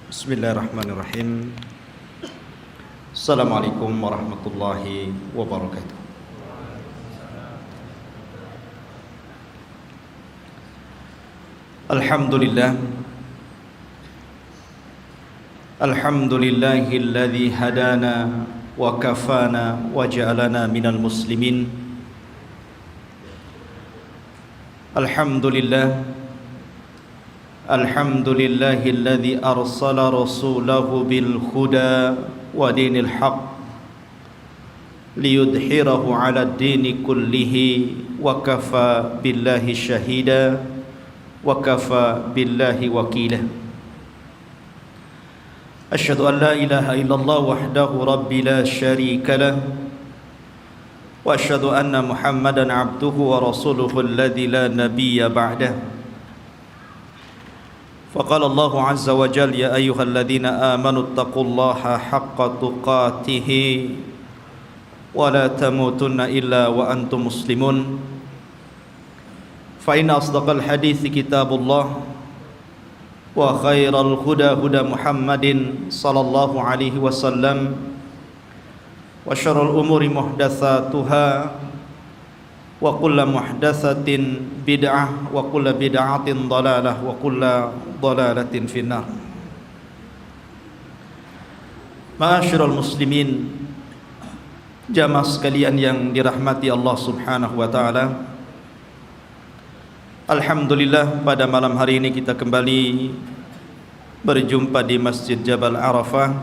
Bismillahirrahmanirrahim. Assalamualaikum warahmatullahi wabarakatuh. Alhamdulillah. Alhamdulillahilladzi hadana wa kafana wa ja'alana minal muslimin. Alhamdulillah. Alhamdulillahilladzi arsala rasulahu bil huda wa dinil haq liyudhhirahu 'alad dini kullihi wa kafa billahi syahida wa kafa billahi wakila. Asyhadu an la ilaha illallah wahdahu rabbi la syarika lah wa asyhadu anna Muhammadan 'abduhu wa rasuluhu alladzi la nabiyya ba'dahu. فقال الله عز وجل يا أيها الذين آمنوا اتقوا الله حق تقاته ولا تموتن إلا وأنتم مسلمون فإن أصدق الحديث كتاب الله وخير الهدى هدى محمد صلى الله عليه وسلم وشر الأمور محدثاتها وكل محدثة بدعة وكل بدعة ضلالة وكل ضلالة في النار. Ma'asyiral muslimin, jamaah sekalian yang dirahmati Allah Subhanahu wa taala. Alhamdulillah, pada malam hari ini kita kembali berjumpa di Masjid Jabal Arafah.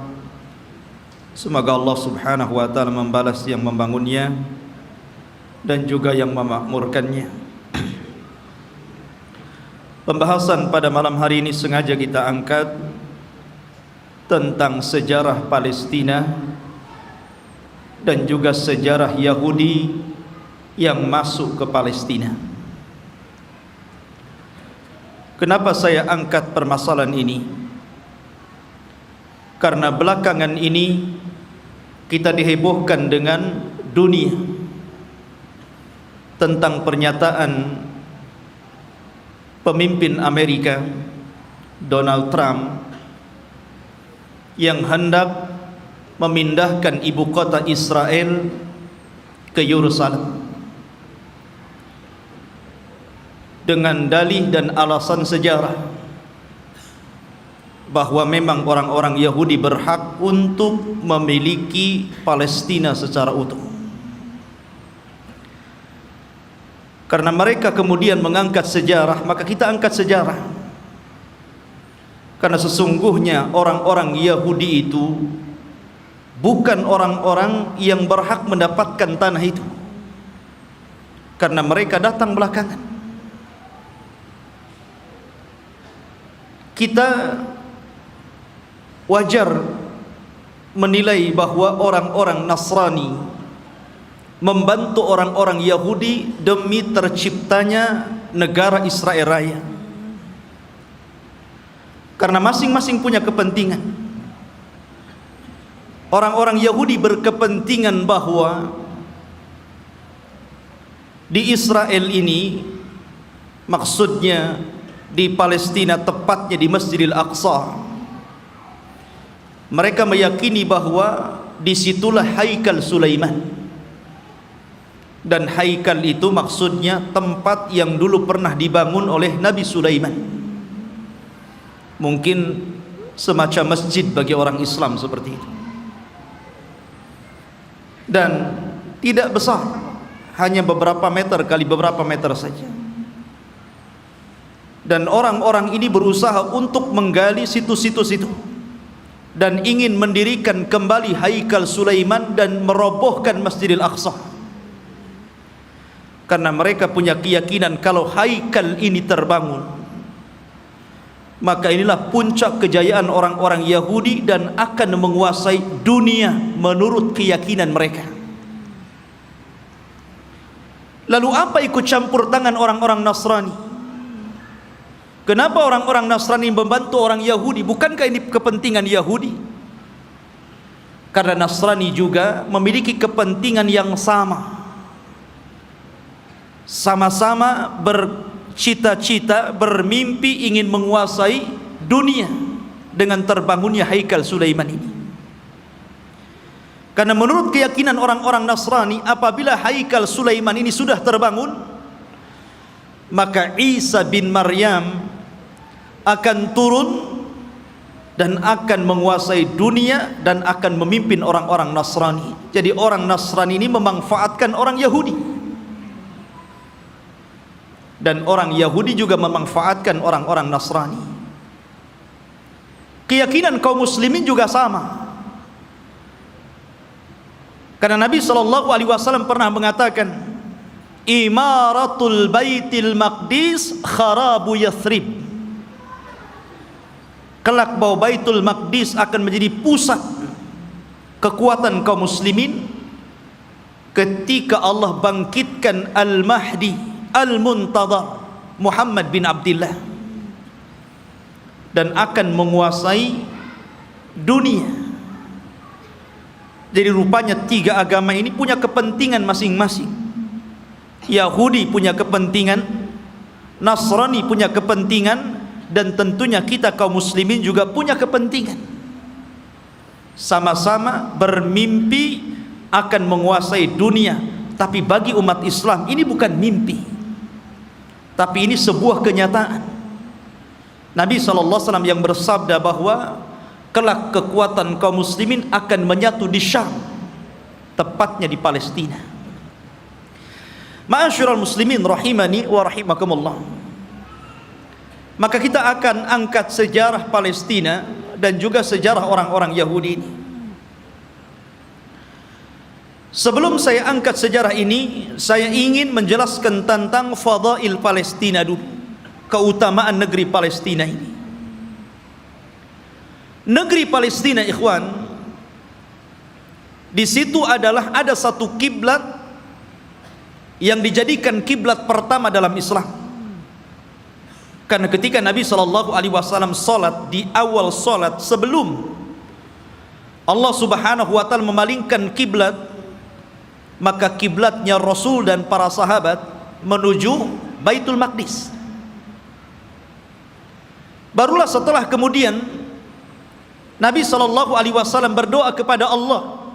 Semoga Allah Subhanahu wa taala membalas yang membangunnya dan juga yang memakmurkannya. Pembahasan pada malam hari ini sengaja kita angkat tentang sejarah Palestina dan juga sejarah Yahudi yang masuk ke Palestina. Kenapa saya angkat permasalahan ini? Karena belakangan ini kita dihebohkan dengan dunia tentang pernyataan pemimpin Amerika Donald Trump yang hendak memindahkan ibu kota Israel ke Yerusalem dengan dalih dan alasan sejarah bahwa memang orang-orang Yahudi berhak untuk memiliki Palestina secara utuh. Karena mereka kemudian mengangkat sejarah, maka kita angkat sejarah. Karena sesungguhnya orang-orang Yahudi itu bukan orang-orang yang berhak mendapatkan tanah itu, karena mereka datang belakangan. Kita wajar menilai bahwa orang-orang Nasrani membantu orang-orang Yahudi demi terciptanya negara Israel Raya, karena masing-masing punya kepentingan. Orang-orang Yahudi berkepentingan bahwa di Israel ini, maksudnya di Palestina, tepatnya di Masjidil Aqsa, mereka meyakini bahwa disitulah Haikal Sulaiman. Dan haikal itu maksudnya tempat yang dulu pernah dibangun oleh Nabi Sulaiman. Mungkin semacam masjid bagi orang Islam seperti itu. Dan tidak besar, hanya beberapa meter kali beberapa meter saja. Dan orang-orang ini berusaha untuk menggali situs-situs itu dan ingin mendirikan kembali Haikal Sulaiman dan merobohkan Masjidil Aqsa. Karena mereka punya keyakinan kalau haikal ini terbangun, maka inilah puncak kejayaan orang-orang Yahudi dan akan menguasai dunia menurut keyakinan mereka. Lalu apa ikut campur tangan orang-orang Nasrani? Kenapa orang-orang Nasrani membantu orang Yahudi? Bukankah ini kepentingan Yahudi? Karena Nasrani juga memiliki kepentingan yang sama. sama-sama bercita-cita, bermimpi ingin menguasai dunia dengan terbangunnya Haikal Sulaiman ini. Karena menurut keyakinan orang-orang Nasrani, apabila Haikal Sulaiman ini sudah terbangun, maka Isa bin Maryam akan turun dan akan menguasai dunia dan akan memimpin orang-orang Nasrani. Jadi orang Nasrani ini memanfaatkan orang Yahudi, dan orang Yahudi juga memanfaatkan orang-orang Nasrani. Keyakinan kaum muslimin juga sama. Karena Nabi SAW pernah mengatakan, Imaratul Baitil Maqdis kharabu Yathrib. Kelak bahwa Baitul Maqdis akan menjadi pusat kekuatan kaum muslimin ketika Allah bangkitkan Al-Mahdi Al-Muntadhar Muhammad bin Abdullah, dan akan menguasai dunia. Jadi rupanya tiga agama ini punya kepentingan masing-masing. Yahudi punya kepentingan, Nasrani punya kepentingan, dan tentunya kita kaum muslimin juga punya kepentingan. Sama-sama bermimpi akan menguasai dunia. Tapi bagi umat Islam ini bukan mimpi, tapi ini sebuah kenyataan. Nabi SAW yang bersabda bahwa kelak kekuatan kaum muslimin akan menyatu di Syam, tepatnya di Palestina. Ma'asyiral muslimin rahimani wa rahimakumullah. Maka kita akan angkat sejarah Palestina dan juga sejarah orang-orang Yahudi ini. Sebelum saya angkat sejarah ini, saya ingin menjelaskan tentang fadail Palestina dulu, keutamaan negeri Palestina ini. Negeri Palestina, ikhwan, di situ ada satu kiblat yang dijadikan kiblat pertama dalam Islam. Karena ketika Nabi SAW salat, di awal salat sebelum Allah Subhanahu wa taala memalingkan kiblat, maka kiblatnya Rasul dan para sahabat menuju Baitul Maqdis. Barulah setelah kemudian Nabi SAW berdoa kepada Allah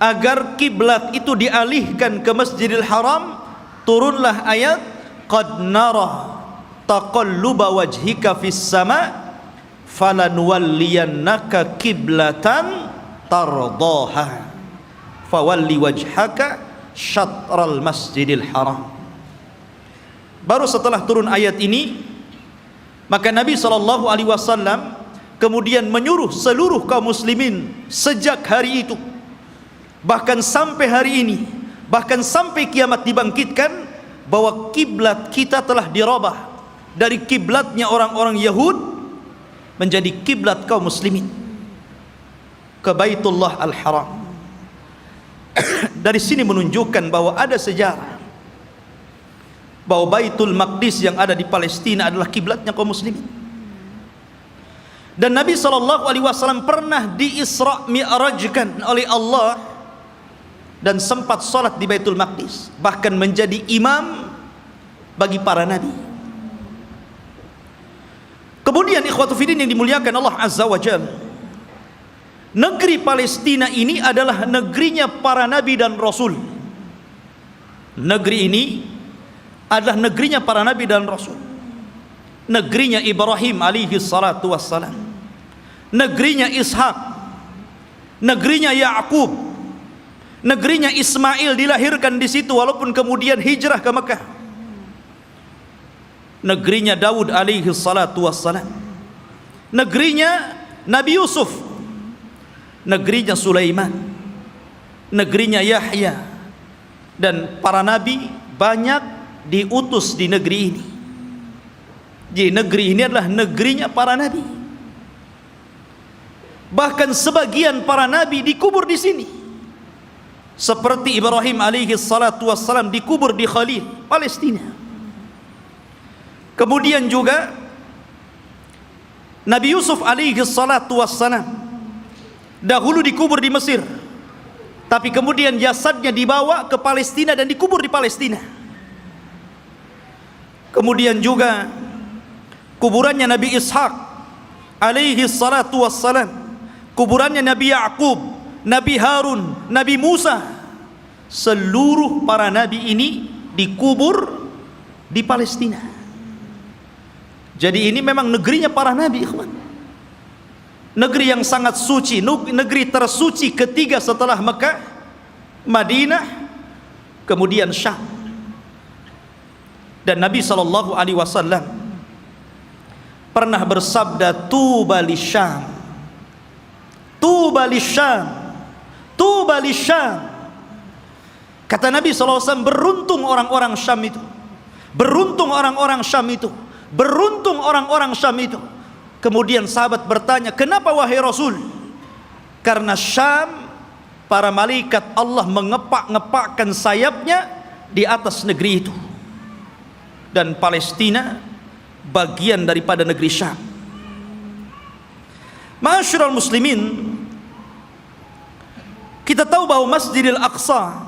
agar kiblat itu dialihkan ke Masjidil Haram. Turunlah ayat, qad nara taqalluba wajhika fis sama falanuwalliyannaka kiblatan tardaha fawalli wajhaka syatral Masjidil Haram. Baru setelah turun ayat ini, maka Nabi SAW kemudian menyuruh seluruh kaum muslimin sejak hari itu, bahkan sampai hari ini, bahkan sampai kiamat dibangkitkan, bahwa kiblat kita telah dirubah dari kiblatnya orang-orang Yahud menjadi kiblat kaum muslimin ke Baitullah Al-Haram. Dari sini menunjukkan bahwa ada sejarah bahwa Baitul Maqdis yang ada di Palestina adalah kiblatnya kaum muslimin. Dan Nabi SAW pernah di-Isra' Mi'rajkan oleh Allah dan sempat salat di Baitul Maqdis, bahkan menjadi imam bagi para nabi. Kemudian ikhwatu fiddin yang dimuliakan Allah Azza wa Jalla, negeri Palestina ini adalah negerinya para nabi dan rasul. Negeri ini adalah negerinya para nabi dan rasul. Negerinya Ibrahim alaihi salatu wassalam, negerinya Ishak, negerinya Ya'qub, negerinya Ismail dilahirkan di situ walaupun kemudian hijrah ke Mekah. Negerinya Daud alaihi salatu wassalam, negerinya Nabi Yusuf, negerinya Sulaiman, negerinya Yahya, dan para nabi banyak diutus di negeri ini. Jadi negeri ini adalah negerinya para nabi. Bahkan sebagian para nabi dikubur di sini, seperti Ibrahim alaihi salatu wassalam dikubur di Khalil, Palestina. Kemudian juga Nabi Yusuf alaihi salatu wassalam dahulu dikubur di Mesir, tapi kemudian jasadnya dibawa ke Palestina dan dikubur di Palestina. kemudian juga kuburannya Nabi Ishaq alaihi salatu wassalam, kuburannya Nabi Ya'qub, Nabi Harun, Nabi Musa. Seluruh para nabi ini dikubur di Palestina. Jadi ini memang negerinya para nabi, ikhwan. Negeri yang sangat suci, negeri tersuci ketiga setelah Mekah, Madinah, kemudian Syam. Dan Nabi sallallahu alaihi wasallam pernah bersabda, tuba lisyam, tuba lisyam, tuba lisyam. Kata Nabi SAW, beruntung orang-orang Syam itu, beruntung orang-orang Syam itu, beruntung orang-orang Syam itu. Kemudian sahabat bertanya, kenapa wahai Rasul? Karena Syam, para malaikat Allah mengepak-ngepakkan sayapnya di atas negeri itu, dan Palestina bagian daripada negeri Syam. Ma'asyiral muslimin, kita tahu bahwa Masjidil Aqsa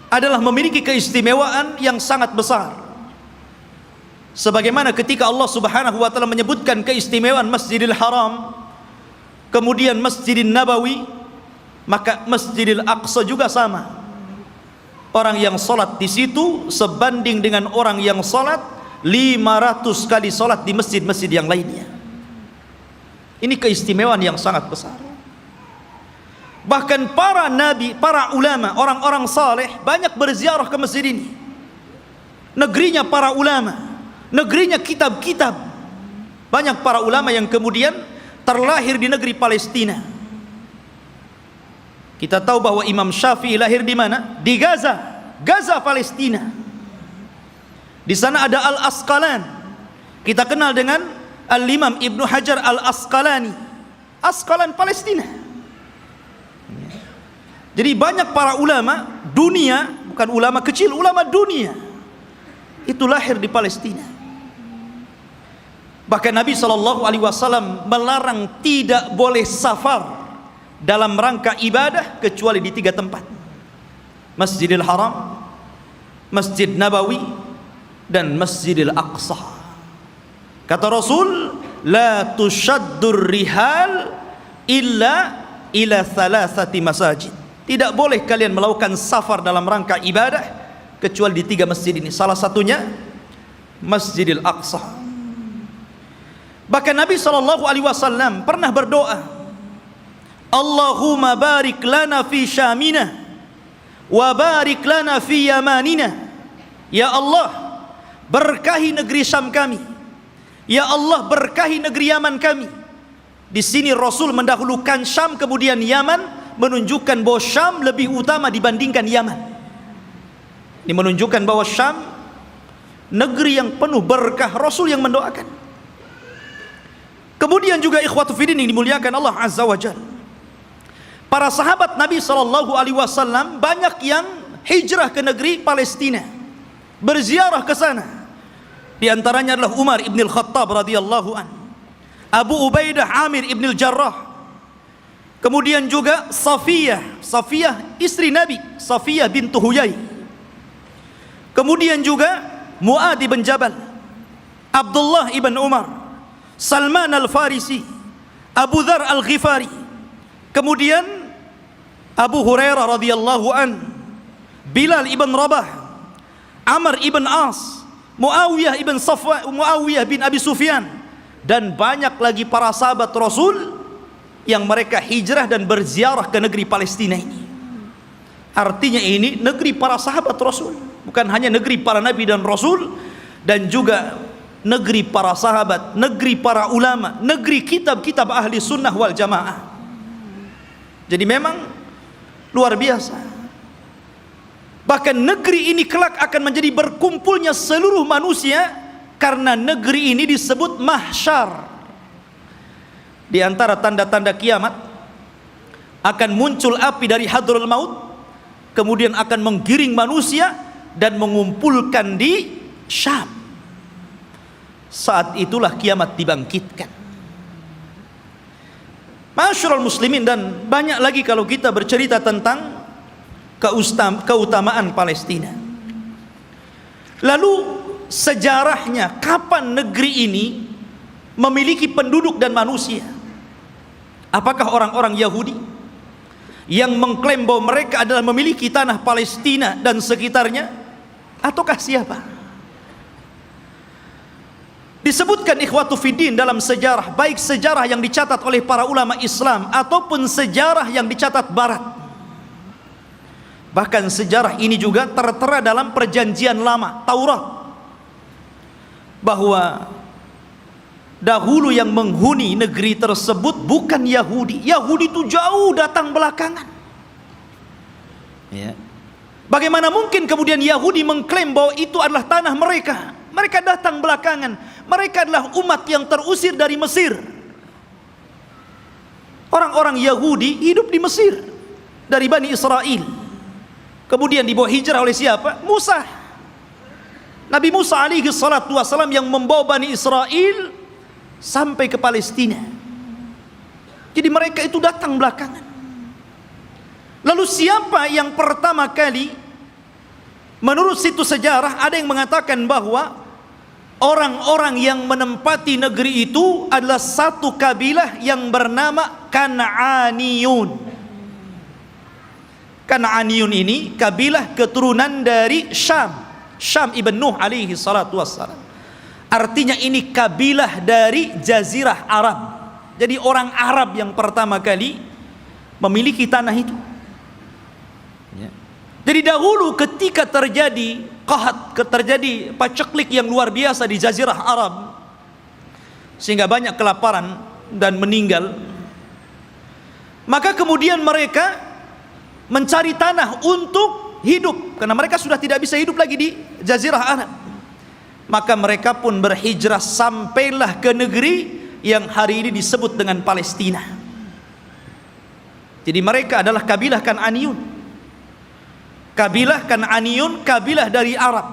adalah memiliki keistimewaan yang sangat besar. Sebagaimana ketika Allah Subhanahu wa taala menyebutkan keistimewaan Masjidil Haram, kemudian Masjidil Nabawi, maka Masjidil Aqsa juga sama. Orang yang salat di situ sebanding dengan orang yang salat 500 kali salat di masjid-masjid yang lainnya. Ini keistimewaan yang sangat besar. Bahkan para nabi, para ulama, orang-orang saleh banyak berziarah ke masjid ini. Negerinya para ulama, negerinya kitab-kitab. Banyak para ulama yang kemudian terlahir di negeri Palestina. Kita tahu bahwa Imam Syafi'i lahir di mana? Di Gaza, Gaza Palestina. Di sana ada Al-Asqalan. Kita kenal dengan Al-Imam Ibnu Hajar Al-Asqalani. Asqalan Palestina. Jadi banyak para ulama dunia, bukan ulama kecil, ulama dunia, itu lahir di Palestina. Bahkan Nabi SAW melarang tidak boleh safar dalam rangka ibadah kecuali di 3 tempat: Masjidil Haram, Masjid Nabawi, dan Masjidil Aqsa. Kata Rasul, la tushaddur rihal illa ila thalathati masajid. Tidak boleh kalian melakukan safar dalam rangka ibadah kecuali di 3 masjid ini. Salah satunya Masjidil Aqsa. Bahkan Nabi SAW pernah berdoa, Allahumma barik lana fi syamina wa barik lana fi yamanina. Ya Allah, berkahi negeri Syam kami. Ya Allah, berkahi negeri Yaman kami. Di sini Rasul mendahulukan Syam kemudian Yaman, menunjukkan bahwa Syam lebih utama dibandingkan Yaman. Ini menunjukkan bahwa Syam negeri yang penuh berkah, Rasul yang mendoakan. Kemudian juga ikhwatu fiddin yang dimuliakan Allah Azza wa Jalla, para sahabat Nabi SAW banyak yang hijrah ke negeri Palestina, berziarah ke sana. Di antaranya adalah Umar ibn al-Khattab radhiyallahu an, Abu Ubaidah Amir ibn al-Jarrah, kemudian juga Safiyah istri Nabi, Safiyah bintu Huyai, kemudian juga Mu'adh bin Jabal, Abdullah ibn Umar, Salman al-Farisi, Abu Dzar al-Ghifari, kemudian Abu Hurairah radhiyallahu an, Bilal ibn Rabah, Amr ibn As, Muawiyah bin Abi Sufyan, dan banyak lagi para sahabat Rasul yang mereka hijrah dan berziarah ke negeri Palestina ini. Artinya ini negeri para sahabat Rasul, bukan hanya negeri para nabi dan rasul, dan juga negeri para sahabat, negeri para ulama, negeri kitab-kitab ahli sunnah wal jamaah. Jadi memang luar biasa. Bahkan negeri ini kelak akan menjadi berkumpulnya seluruh manusia, karena negeri ini disebut mahsyar. Di antara tanda-tanda kiamat, akan muncul api dari Hadraul Maut, kemudian akan menggiring manusia dan mengumpulkan di Syam. Saat itulah kiamat dibangkitkan. Masyarul muslimin, dan banyak lagi kalau kita bercerita tentang keutamaan Palestina. Lalu sejarahnya, kapan negeri ini memiliki penduduk dan manusia? Apakah orang-orang Yahudi yang mengklaim bahwa mereka adalah memiliki tanah Palestina dan sekitarnya, ataukah siapa? Disebutkan ikhwatu fiddin dalam sejarah, baik sejarah yang dicatat oleh para ulama Islam ataupun sejarah yang dicatat Barat. Bahkan sejarah ini juga tertera dalam perjanjian lama, Taurat, bahwa dahulu yang menghuni negeri tersebut bukan Yahudi. Yahudi itu jauh datang belakangan. Ya. Bagaimana mungkin kemudian Yahudi mengklaim bahwa itu adalah tanah mereka? Mereka datang belakangan. Mereka adalah umat yang terusir dari Mesir. Orang-orang Yahudi hidup di Mesir dari Bani Israel. Kemudian dibawa hijrah oleh siapa? Musa. Nabi Musa alaihi salatu wassalam yang membawa Bani Israel sampai ke Palestina. Jadi mereka itu datang belakangan. Lalu siapa yang pertama kali? Menurut situs sejarah ada yang mengatakan bahwa orang-orang yang menempati negeri itu adalah satu kabilah yang bernama Kan'aniyun. Kan'aniyun ini kabilah keturunan dari Syam ibn Nuh alaihi salatu wassalam. Artinya ini kabilah dari Jazirah Arab. Jadi orang Arab yang pertama kali memiliki tanah itu. Jadi dahulu ketika terjadi terjadi paceklik yang luar biasa di Jazirah Arab, sehingga banyak kelaparan dan meninggal, maka kemudian mereka mencari tanah untuk hidup, karena mereka sudah tidak bisa hidup lagi di Jazirah Arab. Maka mereka pun berhijrah sampailah ke negeri yang hari ini disebut dengan Palestina. Jadi mereka adalah kabilah Kan'aniyun. Kabilah Kan'aniyun, kabilah dari Arab.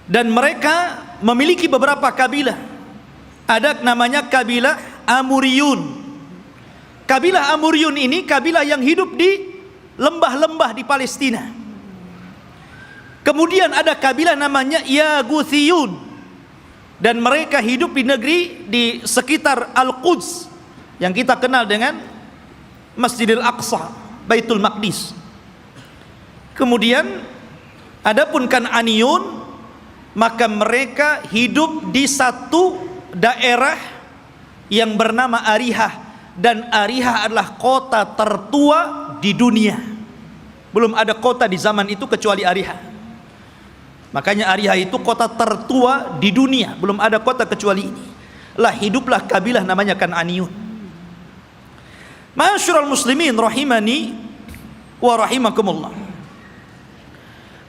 Dan mereka memiliki beberapa kabilah. Ada namanya kabilah Amuriyun. Kabilah Amuriyun ini kabilah yang hidup di lembah-lembah di Palestina. Kemudian ada kabilah namanya Yaguthiyun, dan mereka hidup di negeri di sekitar Al-Quds yang kita kenal dengan Masjidil Aqsa, Baitul Maqdis. Kemudian adapun Kan'aniyun, maka mereka hidup di satu daerah yang bernama Arihah, dan Arihah adalah kota tertua di dunia. Belum ada kota di zaman itu kecuali Arihah. Makanya Arihah itu kota tertua di dunia, belum ada kota kecuali ini. Lah hiduplah kabilah namanya Kan'aniyun. Ma'asyiral muslimin rahimani wa rahimakumullah.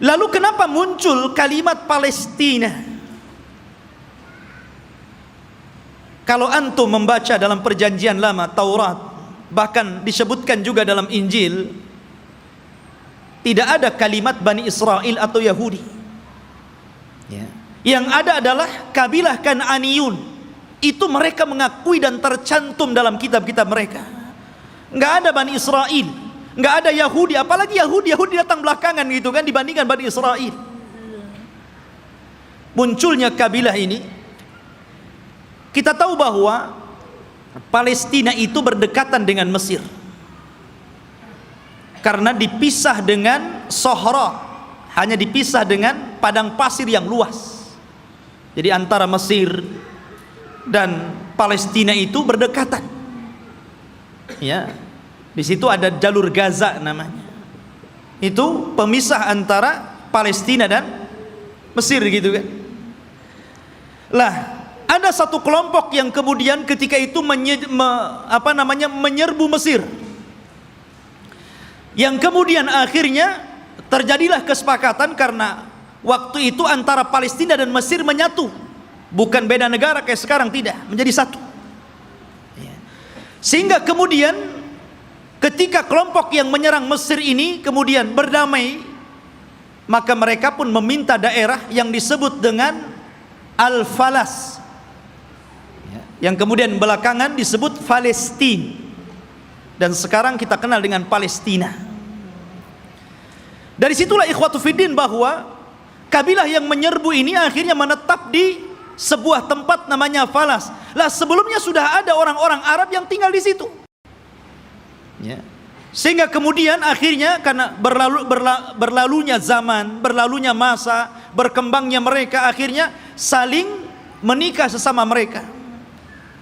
Lalu kenapa muncul kalimat Palestina? Kalau antum membaca dalam perjanjian lama Taurat, bahkan disebutkan juga dalam Injil, tidak ada kalimat Bani Israel atau Yahudi. Yang ada adalah kabilah Kan'aniyun. Itu mereka mengakui dan tercantum dalam kitab-kitab mereka. Nggak ada Bani Israel, nggak ada Yahudi, apalagi Yahudi datang belakangan gitu kan dibandingkan Bani Israel. Munculnya kabilah ini, kita tahu bahwa Palestina itu berdekatan dengan Mesir, karena dipisah dengan Sahara, hanya dipisah dengan padang pasir yang luas. Jadi antara Mesir dan Palestina itu berdekatan. Ya, di situ ada jalur Gaza namanya. Itu pemisah antara Palestina dan Mesir gitu kan. Lah, ada satu kelompok yang kemudian ketika itu menyerbu Mesir. Yang kemudian akhirnya terjadilah kesepakatan, karena waktu itu antara Palestina dan Mesir menyatu, bukan beda negara kayak sekarang, tidak, menjadi satu. Sehingga kemudian ketika kelompok yang menyerang Mesir ini kemudian berdamai, maka mereka pun meminta daerah yang disebut dengan Al-Falas, yang kemudian belakangan disebut Palestina, dan sekarang kita kenal dengan Palestina. Dari situlah ikhwatu fiddin bahwa kabilah yang menyerbu ini akhirnya menetap di sebuah tempat namanya Falas. Lah sebelumnya sudah ada orang-orang Arab yang tinggal di situ. Ya. Sehingga kemudian akhirnya karena berlalunya zaman, berlalunya masa, berkembangnya mereka, akhirnya saling menikah sesama mereka.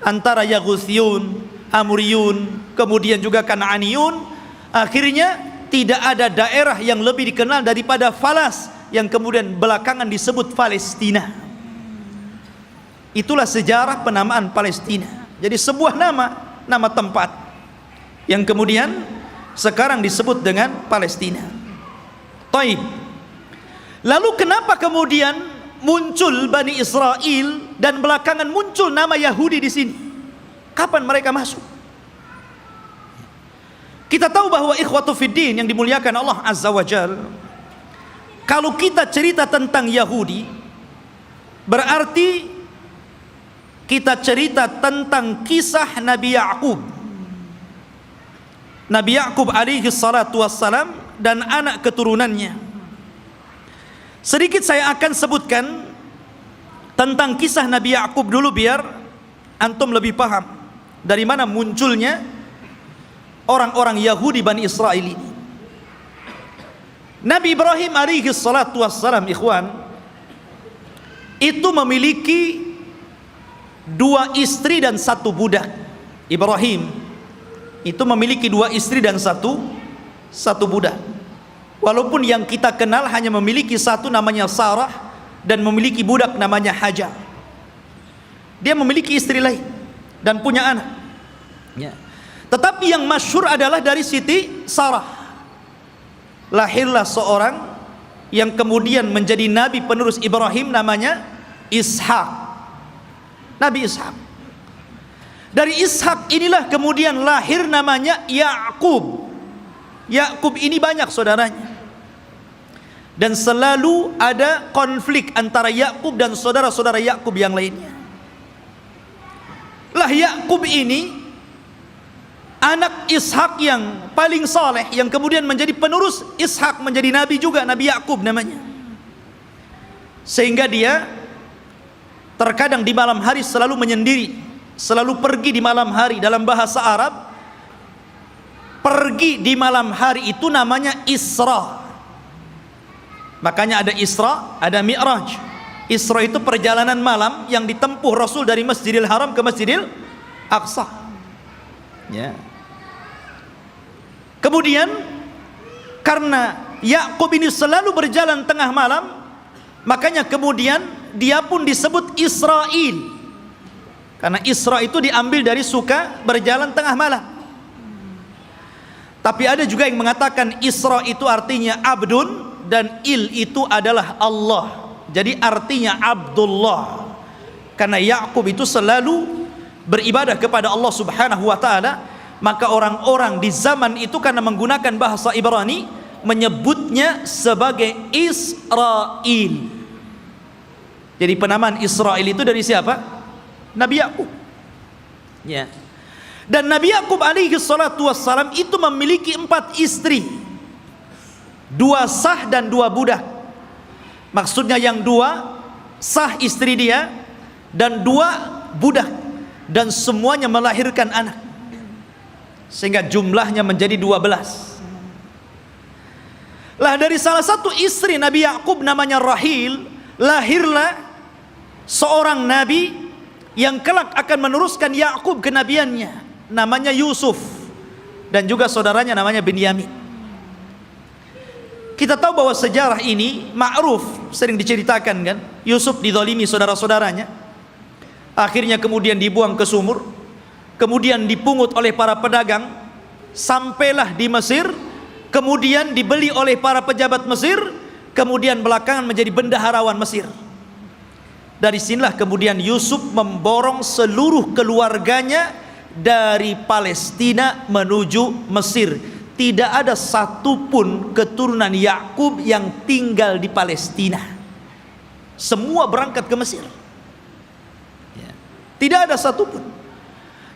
Antara Yaguthiyun, Amuriyun, kemudian juga Kan'aniyun. Akhirnya tidak ada daerah yang lebih dikenal daripada Falas, yang kemudian belakangan disebut Palestina. Itulah sejarah penamaan Palestina. Jadi sebuah nama tempat yang kemudian sekarang disebut dengan Palestina. Taib. Lalu kenapa kemudian muncul Bani Israel dan belakangan muncul nama Yahudi di sini? Kapan mereka masuk? Kita tahu bahwa ikhwatu fiddin yang dimuliakan Allah Azza wa Jal, kalau kita cerita tentang Yahudi, berarti kita cerita tentang kisah Nabi Ya'qub. Nabi Ya'qub alaihi salatu wassalam dan anak keturunannya. Sedikit saya akan sebutkan tentang kisah Nabi Ya'qub dulu biar antum lebih paham dari mana munculnya orang-orang Yahudi Bani Israel ini. Nabi Ibrahim alaihi salatu wassalam, ikhwan, itu memiliki 2 istri dan 1 budak. Ibrahim itu memiliki 2 istri dan 1 budak. Walaupun yang kita kenal hanya memiliki 1 namanya Sarah dan memiliki budak namanya Hajar. Dia memiliki istri lain dan punya anak. Ya. Tetapi yang masyhur adalah dari Siti Sarah. Lahirlah seorang yang kemudian menjadi nabi penerus Ibrahim namanya Ishak. Nabi Ishak. Dari Ishak inilah kemudian lahir namanya Ya'qub. Ya'qub ini banyak saudaranya. Dan selalu ada konflik antara Ya'qub dan saudara-saudara Ya'qub yang lainnya. Lah Ya'qub ini anak Ishak yang paling saleh, yang kemudian menjadi penerus Ishak, menjadi nabi juga, Nabi Ya'qub namanya. Sehingga dia terkadang di malam hari selalu menyendiri, selalu pergi di malam hari. Dalam bahasa Arab, pergi di malam hari itu namanya Isra. Makanya ada Isra, ada Mi'raj. Isra itu perjalanan malam yang ditempuh Rasul dari Masjidil Haram ke Masjidil Aqsa. Ya. Kemudian karena Ya'qub ini selalu berjalan tengah malam, makanya kemudian dia pun disebut Israel. Karena Isra itu diambil dari suka berjalan tengah malam. Tapi ada juga yang mengatakan Isra itu artinya abdun dan il itu adalah Allah. Jadi artinya Abdullah. Karena Ya'qub itu selalu beribadah kepada Allah Subhanahu wa taala, maka orang-orang di zaman itu karena menggunakan bahasa Ibrani menyebutnya sebagai Israel. Jadi penamaan Israel itu dari siapa? Nabi Ya'qub. Ya. Dan Nabi Ya'qub alaihi salatu wassalam itu memiliki 4 istri, 2 sah dan 2 budak. Maksudnya yang 2 sah istri dia dan 2 budak, dan semuanya melahirkan anak, sehingga jumlahnya menjadi 12. Lah dari salah satu istri Nabi Ya'qub namanya Rahil, lahirlah seorang nabi yang kelak akan meneruskan Ya'qub kenabiannya, namanya Yusuf, dan juga saudaranya namanya Binyamin. Kita tahu bahwa sejarah ini ma'ruf, sering diceritakan kan. Yusuf dizalimi saudara-saudaranya, akhirnya kemudian dibuang ke sumur, kemudian dipungut oleh para pedagang, sampailah di Mesir, kemudian dibeli oleh para pejabat Mesir, kemudian belakangan menjadi bendaharawan Mesir. Dari sinilah kemudian Yusuf memborong seluruh keluarganya dari Palestina menuju Mesir. Tidak ada satupun keturunan Ya'qub yang tinggal di Palestina. Semua berangkat ke Mesir. Tidak ada satupun.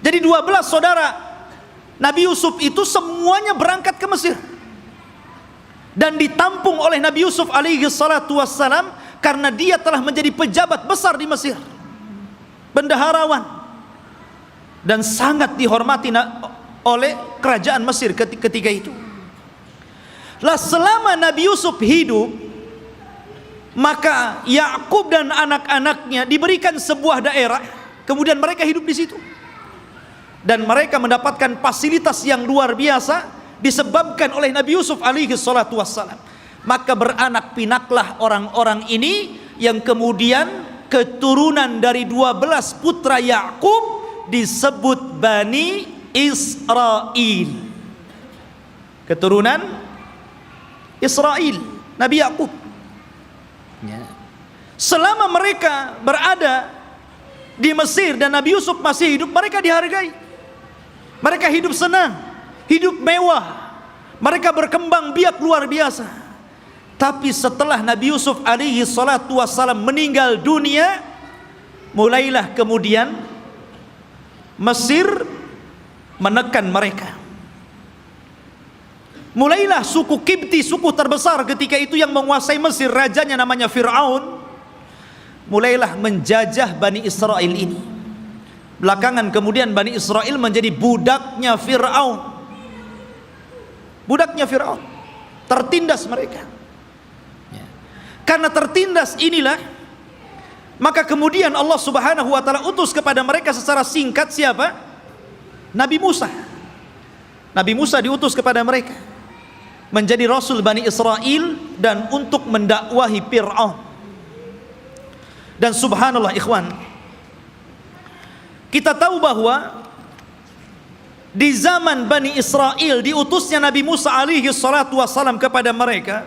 Jadi 12 saudara Nabi Yusuf itu semuanya berangkat ke Mesir, dan ditampung oleh Nabi Yusuf alaihi salatu wassalam karena dia telah menjadi pejabat besar di Mesir, bendaharawan, dan sangat dihormati oleh kerajaan Mesir ketika itu. Lah selama Nabi Yusuf hidup, maka Yakub dan anak-anaknya diberikan sebuah daerah, kemudian mereka hidup di situ, dan mereka mendapatkan fasilitas yang luar biasa disebabkan oleh Nabi Yusuf alaihi salatu wassalam. Maka beranak pinaklah orang-orang ini yang kemudian keturunan dari 12 putra Yakub disebut Bani Israel. Keturunan Israel, Nabi Yakub. Selama mereka berada di Mesir dan Nabi Yusuf masih hidup, mereka dihargai. Mereka hidup senang, hidup mewah, mereka berkembang biak luar biasa. Tapi setelah Nabi Yusuf alaihi salatu wassalam meninggal dunia, mulailah kemudian Mesir menekan mereka. Mulailah suku Kipti, suku terbesar ketika itu yang menguasai Mesir, rajanya namanya Fir'aun, mulailah menjajah Bani Israel ini. Belakangan kemudian Bani Israel menjadi budaknya Fir'aun. Budaknya Fir'aun, tertindas mereka. Karena tertindas inilah, maka kemudian Allah subhanahu wa ta'ala utus kepada mereka secara singkat siapa? Nabi Musa. Nabi Musa diutus kepada mereka menjadi Rasul Bani Israel dan untuk mendakwahi Fir'aun. Dan subhanallah ikhwan, kita tahu bahwa di zaman Bani Israel diutusnya Nabi Musa alaihi salatu wassalam kepada mereka,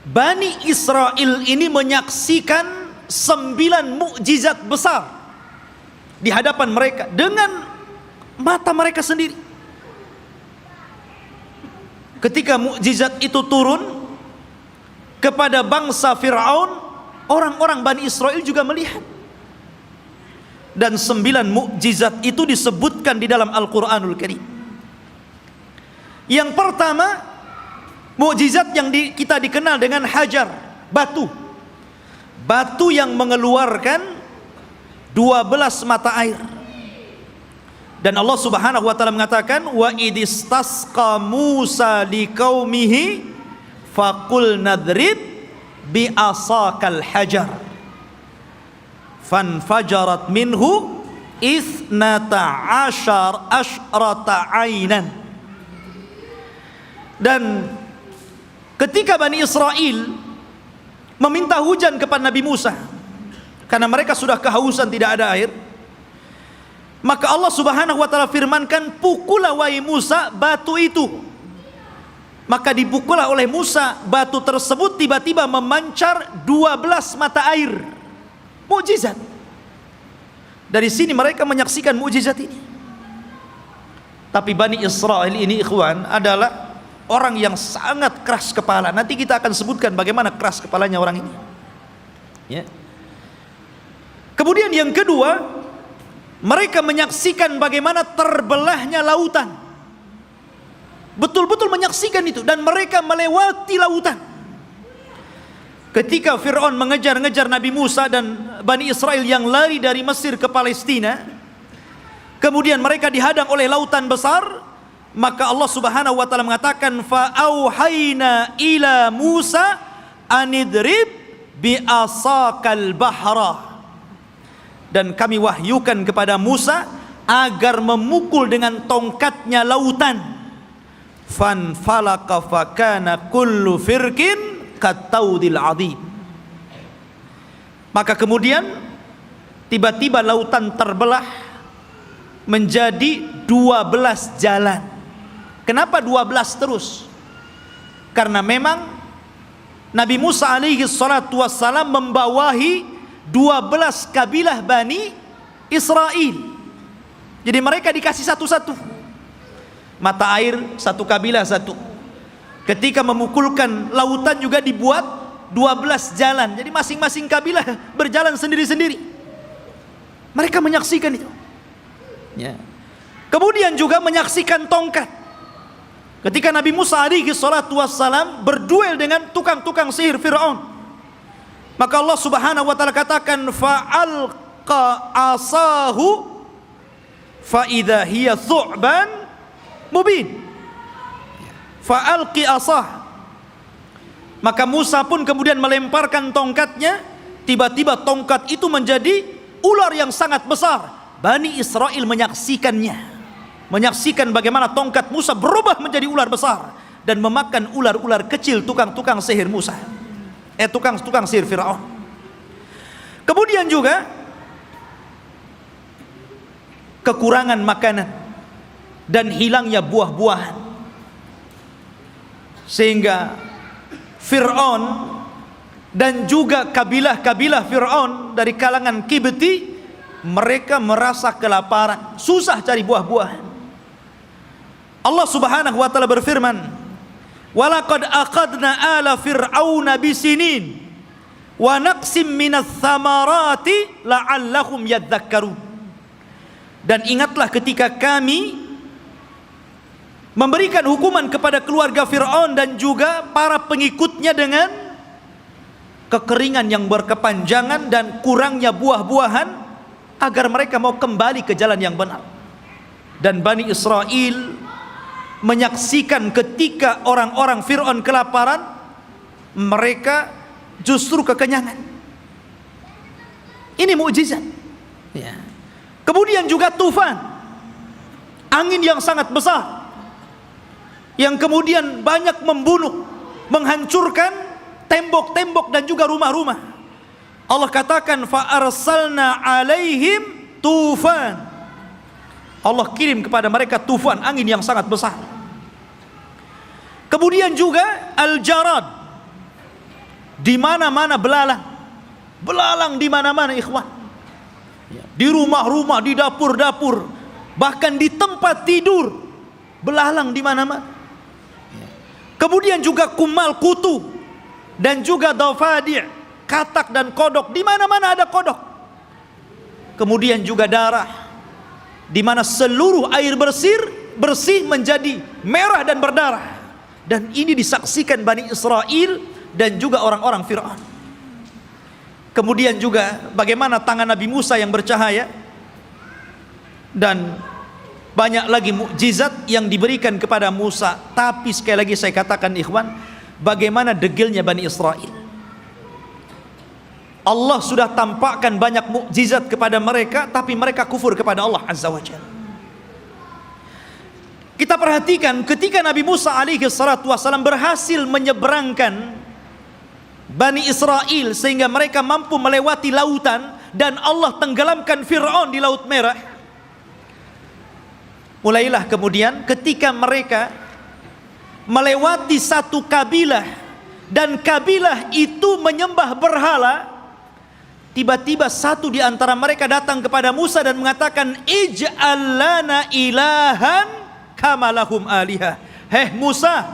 Bani Israel ini menyaksikan 9 mukjizat besar di hadapan mereka dengan mata mereka sendiri. Ketika mukjizat itu turun kepada bangsa Fir'aun, orang-orang Bani Israel juga melihat. Dan 9 mukjizat itu disebutkan di dalam Al-Quranul Karim. Yang pertama, mukjizat yang kita dikenal dengan hajar, batu. Batu yang mengeluarkan 12 mata air. Dan Allah subhanahu wa ta'ala mengatakan, wa idistasqa Musa liqaumihi faqul nadrib bi asakal hajar fanfajarat minhu ithnata asyrata ainan. Dan ketika Bani Israel meminta hujan kepada Nabi Musa karena mereka sudah kehausan, tidak ada air, maka Allah subhanahu wa ta'ala firmankan, pukullah wahai Musa batu itu. Maka dipukullah oleh Musa batu tersebut, tiba-tiba memancar 12 mata air. Mukjizat. Dari sini mereka menyaksikan mukjizat ini. Tapi Bani Israel ini ikhwan adalah orang yang sangat keras kepala. Nanti kita akan sebutkan bagaimana keras kepalanya orang ini. Ya. Kemudian yang kedua, mereka menyaksikan bagaimana terbelahnya lautan. Betul-betul menyaksikan itu, dan mereka melewati lautan. Ketika Fir'aun mengejar-ngejar Nabi Musa dan Bani Israel yang lari dari Mesir ke Palestina, kemudian mereka dihadang oleh lautan besar, maka Allah subhanahu wa ta'ala mengatakan, fa'auhayna ila Musa anidrib bi'asakal bahra. Dan kami wahyukan kepada Musa agar memukul dengan tongkatnya lautan. Fanfalaka fakana kullu firqin kataudil adhim. Maka kemudian tiba-tiba lautan terbelah menjadi 12 jalan. Kenapa 12 terus? Karena memang Nabi Musa alaihi salatu wassalam membawahi 12 kabilah Bani Israel. Jadi mereka dikasih satu-satu mata air, satu kabilah satu. Ketika memukulkan lautan juga dibuat 12 jalan. Jadi masing-masing kabilah berjalan sendiri-sendiri. Mereka menyaksikan itu. Ya. Kemudian juga menyaksikan tongkat. Ketika Nabi Musa alaihi salatu wassalam berduel dengan tukang-tukang sihir Fir'aun. Maka Allah Subhanahu wa taala katakan fa'alqa asahu fa idza hiya thu'ban mubin. Fa'alqi asah. Maka Musa pun kemudian melemparkan tongkatnya, tiba-tiba tongkat itu menjadi ular yang sangat besar. Bani Israel menyaksikannya, menyaksikan bagaimana tongkat Musa berubah menjadi ular besar dan memakan ular-ular kecil tukang-tukang sihir Musa, tukang-tukang sihir Firaun. Kemudian juga kekurangan makanan dan hilangnya buah-buahan, sehingga Fir'aun dan juga kabilah-kabilah Fir'aun dari kalangan Kibti, mereka merasa kelaparan, susah cari buah-buahan. Allah Subhanahu wa taala berfirman, "Walaqad aqadna ala fir'auna bisinin wa naqsim minas thamarati la'allahum yadhakkarun." Dan ingatlah ketika kami memberikan hukuman kepada keluarga Fir'aun dan juga para pengikutnya dengan kekeringan yang berkepanjangan dan kurangnya buah-buahan, agar mereka mau kembali ke jalan yang benar. Dan Bani Israel menyaksikan ketika orang-orang Fir'aun kelaparan, mereka justru kekenyangan. Ini mukjizat. Ya. Kemudian juga tufan, angin yang sangat besar, yang kemudian banyak membunuh, menghancurkan tembok-tembok dan juga rumah-rumah. Allah katakan fa arsalna alaihim tufan. Allah kirim kepada mereka tufan, angin yang sangat besar. Kemudian juga al-jarad, di mana-mana belalang. Belalang di mana-mana, ikhwan. Di rumah-rumah, di dapur-dapur, bahkan di tempat tidur, belalang di mana-mana. Kemudian juga kumal kutu dan juga dafadi', katak dan kodok, di mana-mana ada kodok. Kemudian juga darah, di mana seluruh air bersih menjadi merah dan berdarah. Dan ini disaksikan Bani Israel dan juga orang-orang Fir'aun. Kemudian juga bagaimana tangan Nabi Musa yang bercahaya, dan banyak lagi mukjizat yang diberikan kepada Musa. Tapi sekali lagi saya katakan, ikhwan, bagaimana degilnya Bani Israel. Allah sudah tampakkan banyak mukjizat kepada mereka, tapi mereka kufur kepada Allah Azza wa Jalla. Kita perhatikan ketika Nabi Musa alaihi salatu wasallam berhasil menyeberangkan Bani Israel sehingga mereka mampu melewati lautan, dan Allah tenggelamkan Fir'aun di Laut Merah. Mulailah kemudian ketika mereka melewati satu kabilah, dan kabilah itu menyembah berhala, tiba-tiba satu di antara mereka datang kepada Musa dan mengatakan, ij'al lana ilahan kama lahum alihah. Heh Musa,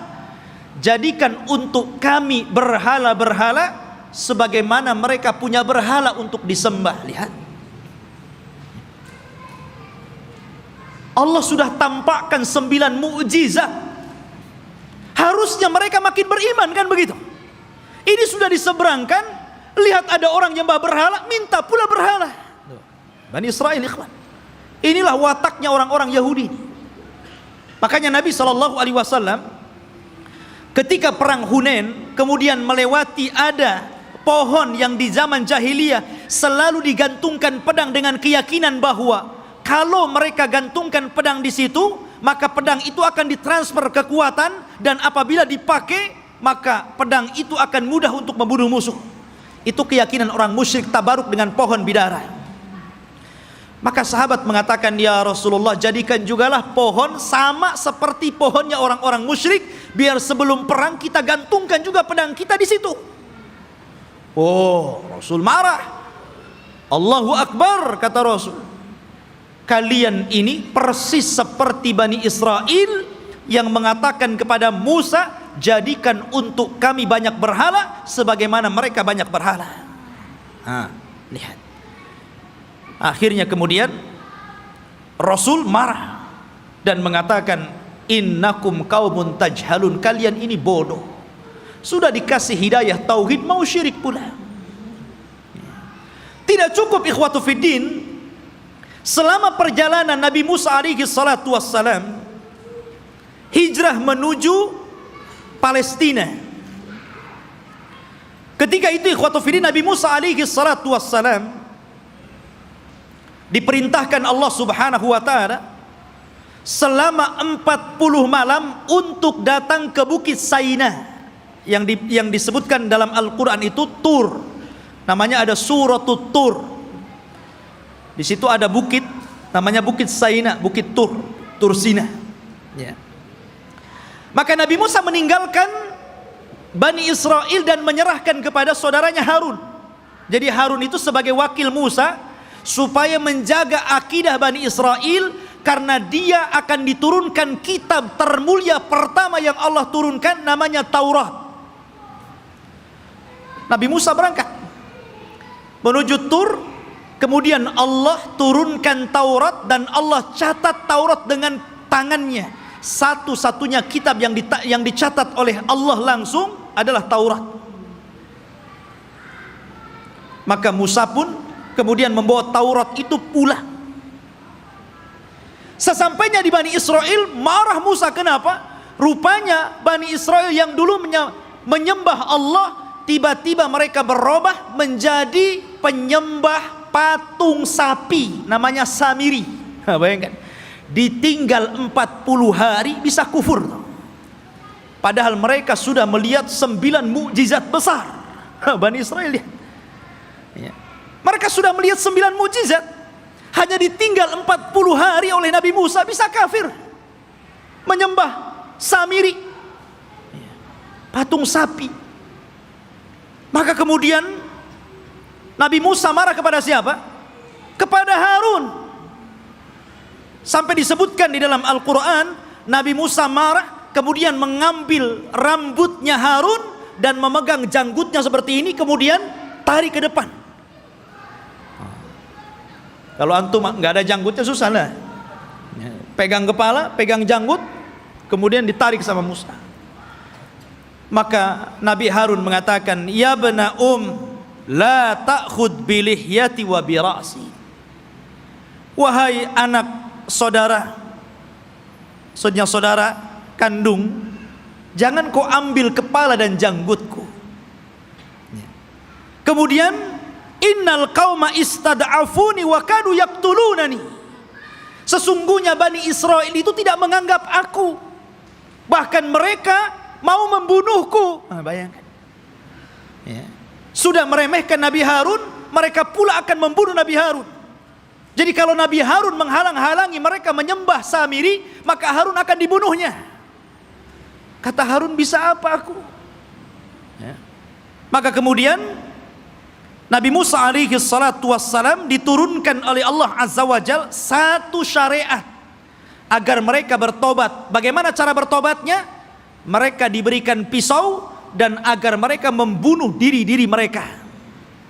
jadikan untuk kami berhala-berhala sebagaimana mereka punya berhala untuk disembah. Lihat, Allah sudah tampakkan 9 mukjizat. Harusnya mereka makin beriman, kan begitu? Ini sudah diseberangkan, lihat ada orang nyembah berhala, minta pula berhala. Bani Israel, ikhwan. Inilah wataknya orang-orang Yahudi. Makanya Nabi SAW ketika perang Hunain kemudian melewati ada pohon yang di zaman jahiliyah selalu digantungkan pedang dengan keyakinan bahwa kalau mereka gantungkan pedang di situ, maka pedang itu akan ditransfer kekuatan, dan apabila dipakai maka pedang itu akan mudah untuk membunuh musuh. Itu keyakinan orang musyrik tabaruk dengan pohon bidara. Maka sahabat mengatakan, ya Rasulullah, jadikan jugalah pohon sama seperti pohonnya orang-orang musyrik, biar sebelum perang kita gantungkan juga pedang kita di situ. Oh, Rasul marah. Allahu Akbar, kata Rasul. Kalian ini persis seperti Bani Israel yang mengatakan kepada Musa, jadikan untuk kami banyak berhala sebagaimana mereka banyak berhala. Lihat. Akhirnya kemudian Rasul marah dan mengatakan, innakum qaumun tajhalun, kalian ini bodoh. Sudah dikasih hidayah tauhid mau syirik pula. Tidak cukup ikhwatu fiddin, selama perjalanan Nabi Musa alaihi salatu wassalam hijrah menuju Palestina. Ketika itu ikhwatu fiddin, Nabi Musa alaihi salatu wassalam diperintahkan Allah subhanahu wa ta'ala selama 40 malam untuk datang ke Bukit Saina yang disebutkan dalam Al-Quran itu Tur. Namanya ada Suratul Tur. Di situ ada bukit namanya Bukit Saina, Bukit Tur, Tur Sina. Ya. Maka Nabi Musa meninggalkan Bani Israel dan menyerahkan kepada saudaranya Harun. Jadi Harun itu sebagai wakil Musa supaya menjaga akidah Bani Israel, karena dia akan diturunkan kitab termulia pertama yang Allah turunkan, namanya Taurat. Nabi Musa berangkat menuju Tur, kemudian Allah turunkan Taurat dan Allah catat Taurat dengan tangannya. Satu-satunya kitab yang dicatat oleh Allah langsung adalah Taurat. Maka Musa pun kemudian membawa Taurat itu pulang. Sesampainya di Bani Israel, marah Musa. Kenapa? Rupanya Bani Israel yang dulu menyembah Allah, tiba-tiba mereka berubah menjadi penyembah patung sapi, namanya Samiri. Bayangkan, ditinggal 40 hari bisa kufur. Padahal mereka sudah melihat 9 mukjizat besar. Bani Israel ya. Mereka sudah melihat 9 mukjizat, hanya ditinggal 40 hari oleh Nabi Musa bisa kafir, menyembah Samiri, patung sapi. Maka kemudian Nabi Musa marah kepada siapa? Kepada Harun. Sampai disebutkan di dalam Al-Quran, Nabi Musa marah, kemudian mengambil rambutnya Harun dan memegang janggutnya seperti ini, kemudian tarik ke depan. Kalau antum nggak ada janggutnya susah lah. Pegang kepala, pegang janggut, kemudian ditarik sama Musa. Maka Nabi Harun mengatakan, ya bena la ta'khud bilihyati wa bira'si. Wahai anak saudara kandung, jangan kau ambil kepala dan janggutku. Kemudian, innal qauma istad'afuni wa kadu yaqtulunani. Sesungguhnya Bani Israel itu tidak menganggap aku, bahkan mereka mau membunuhku. Bayangkan ya. Sudah meremehkan Nabi Harun, mereka pula akan membunuh Nabi Harun. Jadi kalau Nabi Harun menghalang-halangi mereka menyembah Samiri, maka Harun akan dibunuhnya. Kata Harun, bisa apa aku ya. Maka kemudian Nabi Musa alaihi salatu wassalam diturunkan oleh Allah azza wa jal satu syariat agar mereka bertobat. Bagaimana cara bertobatnya? Mereka diberikan pisau dan agar mereka membunuh diri-diri mereka,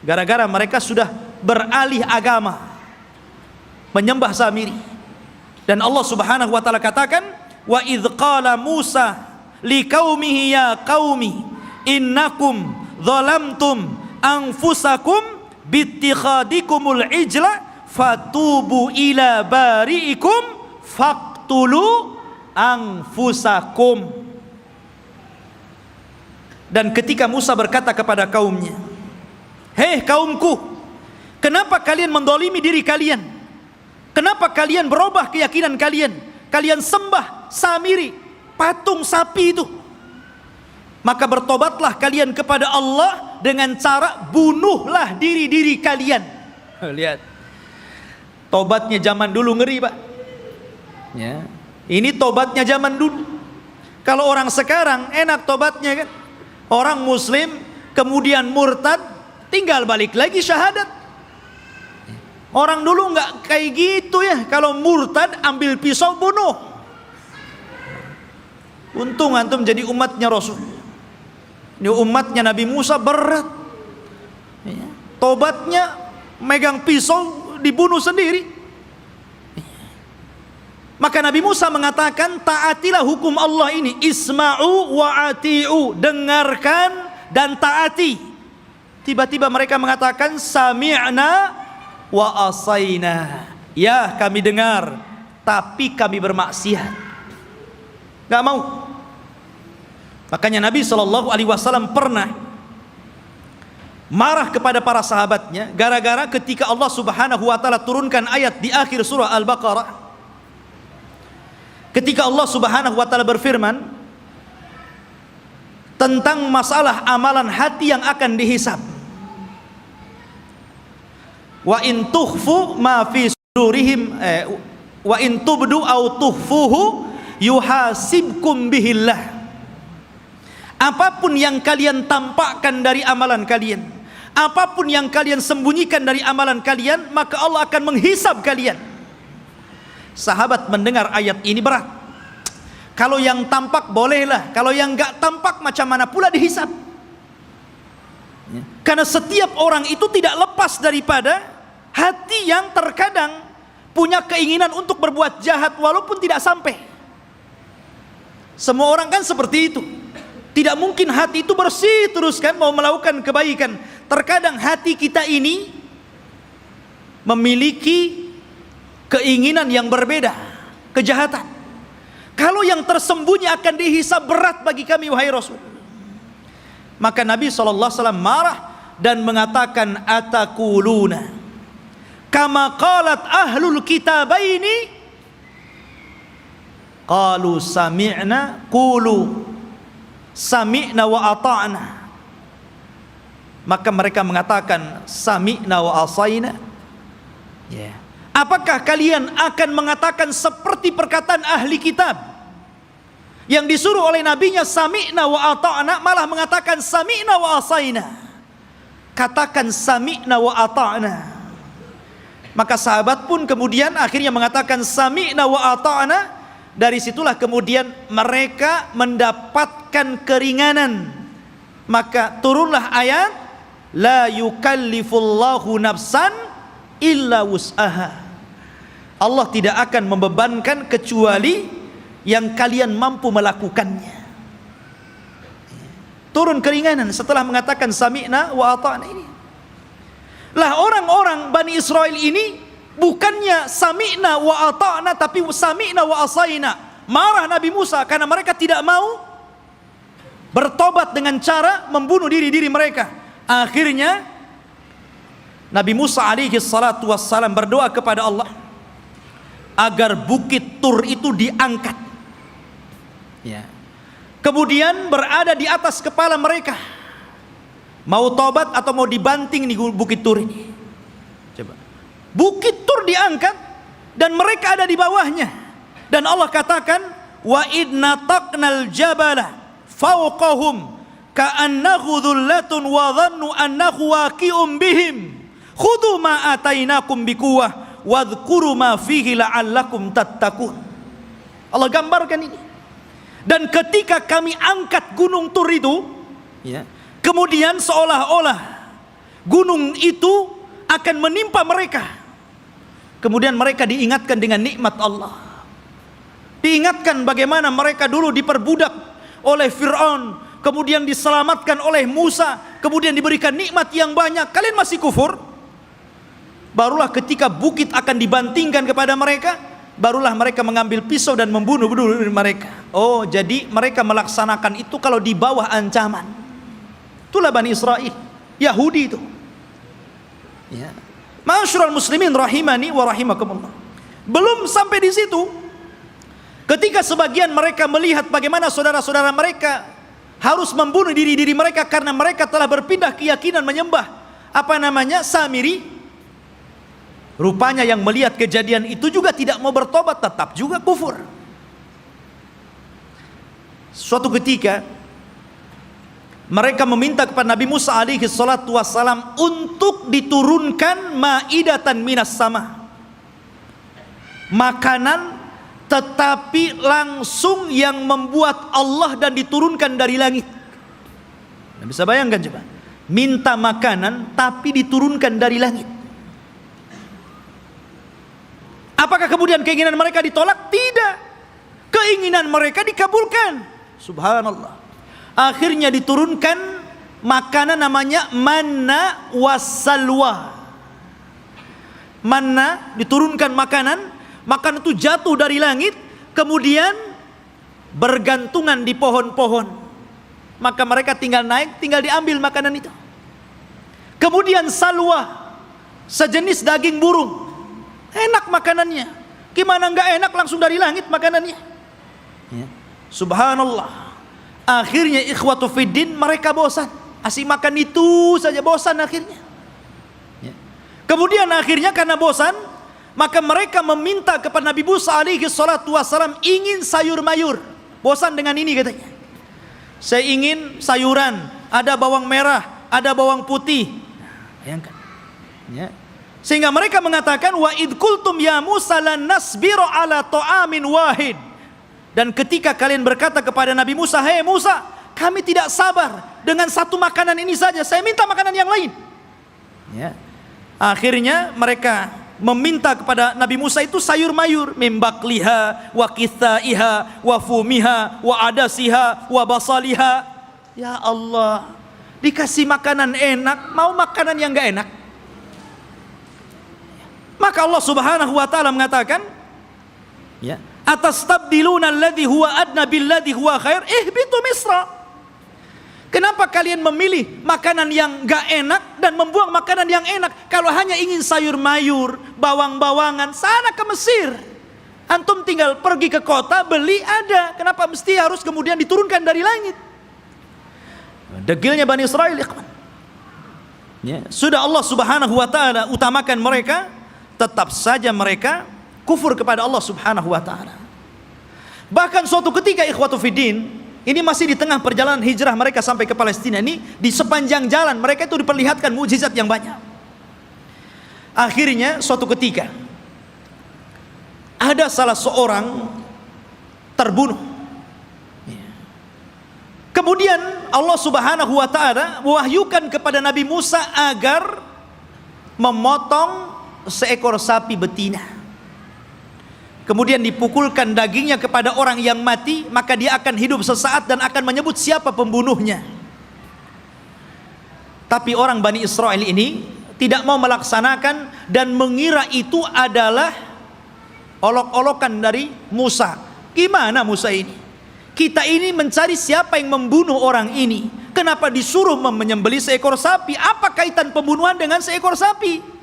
gara-gara mereka sudah beralih agama, menyembah Samiri. Dan Allah subhanahu wa ta'ala katakan, wa idh qala Musa liqaumihi ya qaumi innakum zalamtum anfusakum bittikhadikumul ijla fatubu ila bari'ikum faqtulu anfusakum. Dan ketika Musa berkata kepada kaumnya, hei kaumku, kenapa kalian mendolimi diri kalian? Kenapa kalian berubah keyakinan kalian? Kalian sembah Samiri, patung sapi itu. Maka bertobatlah kalian kepada Allah dengan cara bunuhlah diri-diri kalian. Lihat, tobatnya zaman dulu ngeri, Pak ya. Ini tobatnya zaman dulu. Kalau orang sekarang enak tobatnya kan, orang muslim kemudian murtad, tinggal balik lagi syahadat. Orang dulu nggak kayak gitu ya. Kalau murtad ambil pisau bunuh. Untung antum jadi umatnya Rasul. Ini umatnya Nabi Musa berat. Tobatnya megang pisau dibunuh sendiri. Maka Nabi Musa mengatakan, taatilah hukum Allah ini, isma'u wa ati'u, dengarkan dan taati. tiba-tiba mereka mengatakan sami'na wa asaina. Ya, kami dengar, tapi kami bermaksiat. Gak mau. Makanya Nabi SAW pernah marah kepada para sahabatnya gara-gara ketika Allah Subhanahu wa taala turunkan ayat di akhir surah Al-Baqarah, ketika Allah Subhanahu wa taala berfirman tentang masalah amalan hati yang akan dihisab. Wa in tukhfu ma fi sudurihim wa in tubdu aw tukhfuhu yuhasibkum bihillah. Apapun yang kalian tampakkan dari amalan kalian, apapun yang kalian sembunyikan dari amalan kalian, maka Allah akan menghisab kalian. Sahabat mendengar ayat ini berat. Kalau yang tampak bolehlah, kalau yang enggak tampak macam mana pula dihisab. Karena setiap orang itu tidak lepas daripada hati yang terkadang punya keinginan untuk berbuat jahat walaupun tidak sampai. Semua orang kan seperti itu. Tidak mungkin hati itu bersih terus kan mau melakukan kebaikan. Terkadang hati kita ini memiliki keinginan yang berbeda, kejahatan. Kalau yang tersembunyi akan dihisab berat bagi kami wahai Rasul. Maka Nabi SAW marah dan mengatakan atakuluna kama qalat ahlul kitabaini qalu sami'na qulu sami'na wa ata'na. Maka mereka mengatakan sami'na wa asaina. Apakah kalian akan mengatakan seperti perkataan ahli kitab yang disuruh oleh nabinya sami'na wa ata'na, malah mengatakan sami'na wa asaina? Katakan sami'na wa ata'na. Maka sahabat pun kemudian akhirnya mengatakan sami'na wa ata'na. Dari situlah kemudian mereka mendapatkan keringanan. Maka turunlah ayat la yukallifullahu nafsan illa wus'aha. Allah tidak akan membebankan kecuali yang kalian mampu melakukannya. Turun keringanan setelah mengatakan sami'na wa ata'na ini. Lah orang-orang Bani Israel ini bukannya sami'na wa ata'na tapi sami'na wa asaina. Marah Nabi Musa karena mereka tidak mau bertobat dengan cara membunuh diri-diri mereka. Akhirnya Nabi Musa alaihi salatu wassalam berdoa kepada Allah agar bukit Tur itu diangkat. Kemudian berada di atas kepala mereka. Mau tobat atau mau dibanting di bukit Tur ini. Coba. Bukit Tur diangkat dan mereka ada di bawahnya. Dan Allah katakan wa idna taqnal jabala fawqahum ka'annahu dhullatun wa dhannu annahu waqi'un bihim khudhu ma atainakum biquwwah wadhkuru ma fihi la'allakum tattaqun. Allah gambarkan ini. Dan ketika kami angkat gunung Tur itu, kemudian seolah-olah gunung itu akan menimpa mereka. Kemudian mereka diingatkan dengan nikmat Allah. Diingatkan bagaimana mereka dulu diperbudak oleh Fir'aun, kemudian diselamatkan oleh Musa, kemudian diberikan nikmat yang banyak. Kalian masih kufur? Barulah ketika bukit akan dibantingkan kepada mereka, barulah mereka mengambil pisau dan membunuh mereka. Oh, jadi mereka melaksanakan itu kalau di bawah ancaman. Itulah Bani Israel, Yahudi itu. Ma'asyiral muslimin rahimani wa rahimakumullah. Belum sampai di situ. Ketika sebagian mereka melihat bagaimana saudara-saudara mereka harus membunuh diri-diri mereka karena mereka telah berpindah keyakinan menyembah Samiri. Rupanya yang melihat kejadian itu juga tidak mau bertobat, tetap juga kufur. Suatu ketika mereka meminta kepada Nabi Musa alaihi salatu wassalam untuk diturunkan maidatan minas sama, makanan tetapi langsung yang membuat Allah dan diturunkan dari langit. Anda bisa bayangkan coba, minta makanan tapi diturunkan dari langit. Apakah kemudian keinginan mereka ditolak? Tidak. Keinginan mereka dikabulkan. Subhanallah. Akhirnya diturunkan makanan namanya manna wassalwa. Manna, diturunkan makanan itu jatuh dari langit, kemudian bergantungan di pohon-pohon. Maka mereka tinggal naik, tinggal diambil makanan itu. Kemudian salwa, sejenis daging burung. Enak makanannya. Gimana enggak enak, langsung dari langit makanannya. Ya. Subhanallah. Akhirnya ikhwatu fiddin, mereka bosan. Asik makan itu saja, bosan akhirnya. Ya. Kemudian akhirnya karena bosan, maka mereka meminta kepada Nabi Musa alaihi salatu wassalam, ingin sayur mayur. Bosan dengan ini katanya. Saya ingin sayuran, ada bawang merah, ada bawang putih. Bayangkan. Ya. Sehingga mereka mengatakan, wa id qultum ya Musa lan nasbiru ala ta'amin wahid. Dan ketika kalian berkata kepada Nabi Musa, hei Musa, kami tidak sabar dengan satu makanan ini saja, saya minta makanan yang lain. Ya. Akhirnya mereka meminta kepada Nabi Musa itu sayur mayur, mimbakliha wa kithaiha wa fumiha wa adasiha wa basaliha. Ya Allah, dikasih makanan enak, mau makanan yang enggak enak. Maka Allah Subhanahu wa taala mengatakan, ya, atastabdiluna alladhi huwa adna billadhi huwa khair, ihbitu misra. Kenapa kalian memilih makanan yang enggak enak dan membuang makanan yang enak? Kalau hanya ingin sayur mayur, bawang-bawangan, sana ke Mesir. Antum tinggal pergi ke kota, beli ada. Kenapa mesti harus kemudian diturunkan dari langit? Degilnya Bani Israel, ikhwan. Ya, sudah Allah Subhanahu wa taala utamakan mereka, tetap saja mereka kufur kepada Allah Subhanahu wa taala. Bahkan suatu ketika ikhwatu fiddin, ini masih di tengah perjalanan hijrah mereka sampai ke Palestina ini, di sepanjang jalan mereka itu diperlihatkan mukjizat yang banyak. Akhirnya suatu ketika ada salah seorang terbunuh. Kemudian Allah Subhanahu wa taala mewahyukan kepada Nabi Musa agar memotong seekor sapi betina. Kemudian dipukulkan dagingnya kepada orang yang mati, maka dia akan hidup sesaat dan akan menyebut siapa pembunuhnya. Tapi orang Bani Israel ini tidak mau melaksanakan dan mengira itu adalah olok-olokan dari Musa. Gimana Musa ini? Kita ini mencari siapa yang membunuh orang ini. Kenapa disuruh menyembelih seekor sapi? Apa kaitan pembunuhan dengan seekor sapi?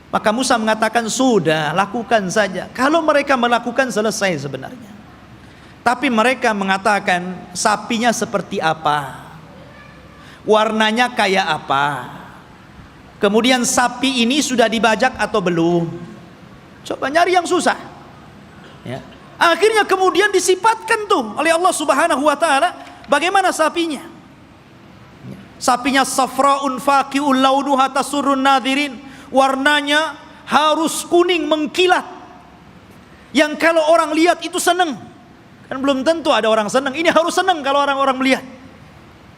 Maka Musa mengatakan, sudah, lakukan saja. Kalau mereka melakukan, selesai sebenarnya. Tapi mereka mengatakan, sapinya seperti apa? Warnanya kayak apa? Kemudian sapi ini sudah dibajak atau belum? Coba nyari yang susah. Ya. Akhirnya kemudian disifatkan tuh oleh Allah Subhanahu wa taala bagaimana sapinya. Sapinya safraun faqi'ul launuha tasurrun nadirin. Warnanya harus kuning mengkilat, yang kalau orang lihat itu senang. Kan belum tentu ada orang senang, ini harus senang kalau orang-orang melihat.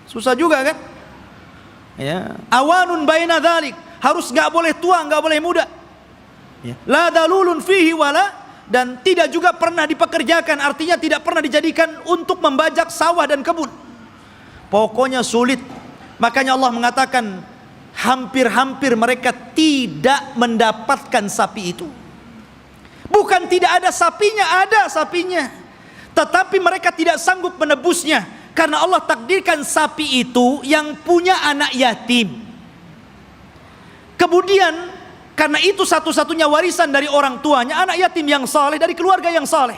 Susah juga kan? Ya. Awanun baina dzalik, harus nggak boleh tua, nggak boleh muda. Ya. La dalulun fihi wala, dan tidak juga pernah dipekerjakan, artinya tidak pernah dijadikan untuk membajak sawah dan kebun. Pokoknya sulit. Makanya Allah mengatakan, hampir-hampir mereka tidak mendapatkan sapi itu. Bukan tidak ada sapinya, ada sapinya, tetapi mereka tidak sanggup menebusnya, karena Allah takdirkan sapi itu yang punya anak yatim. Kemudian karena itu satu-satunya warisan dari orang tuanya, anak yatim yang saleh, dari keluarga yang saleh.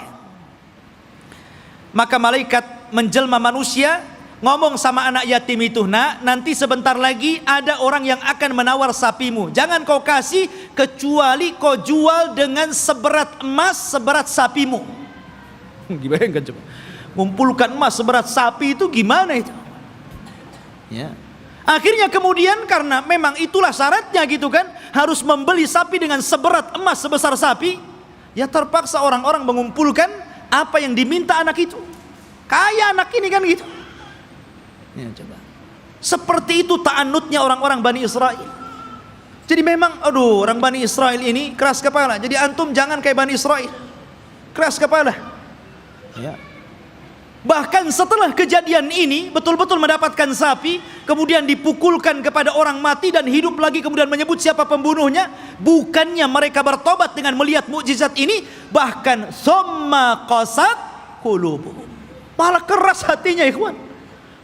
Maka malaikat menjelma manusia, ngomong sama anak yatim itu, nak, nanti sebentar lagi ada orang yang akan menawar sapimu. Jangan kau kasih kecuali kau jual dengan seberat emas seberat sapimu. Gimana kan coba? Ngumpulkan emas seberat sapi itu gimana itu? Ya. Akhirnya kemudian karena memang itulah syaratnya gitu kan, harus membeli sapi dengan seberat emas sebesar sapi, ya terpaksa orang-orang mengumpulkan apa yang diminta anak itu. Kaya anak ini kan gitu. Ya, coba. Seperti itu ta'annutnya orang-orang Bani Israel. Jadi memang, aduh, orang Bani Israel ini keras kepala. Jadi antum jangan kayak Bani Israel, keras kepala. Ya. Bahkan setelah kejadian ini betul-betul mendapatkan sapi, kemudian dipukulkan kepada orang mati dan hidup lagi, kemudian menyebut siapa pembunuhnya. Bukannya mereka bertobat dengan melihat mukjizat ini, bahkan summa qasat qulubuhum, malah keras hatinya ikhwan,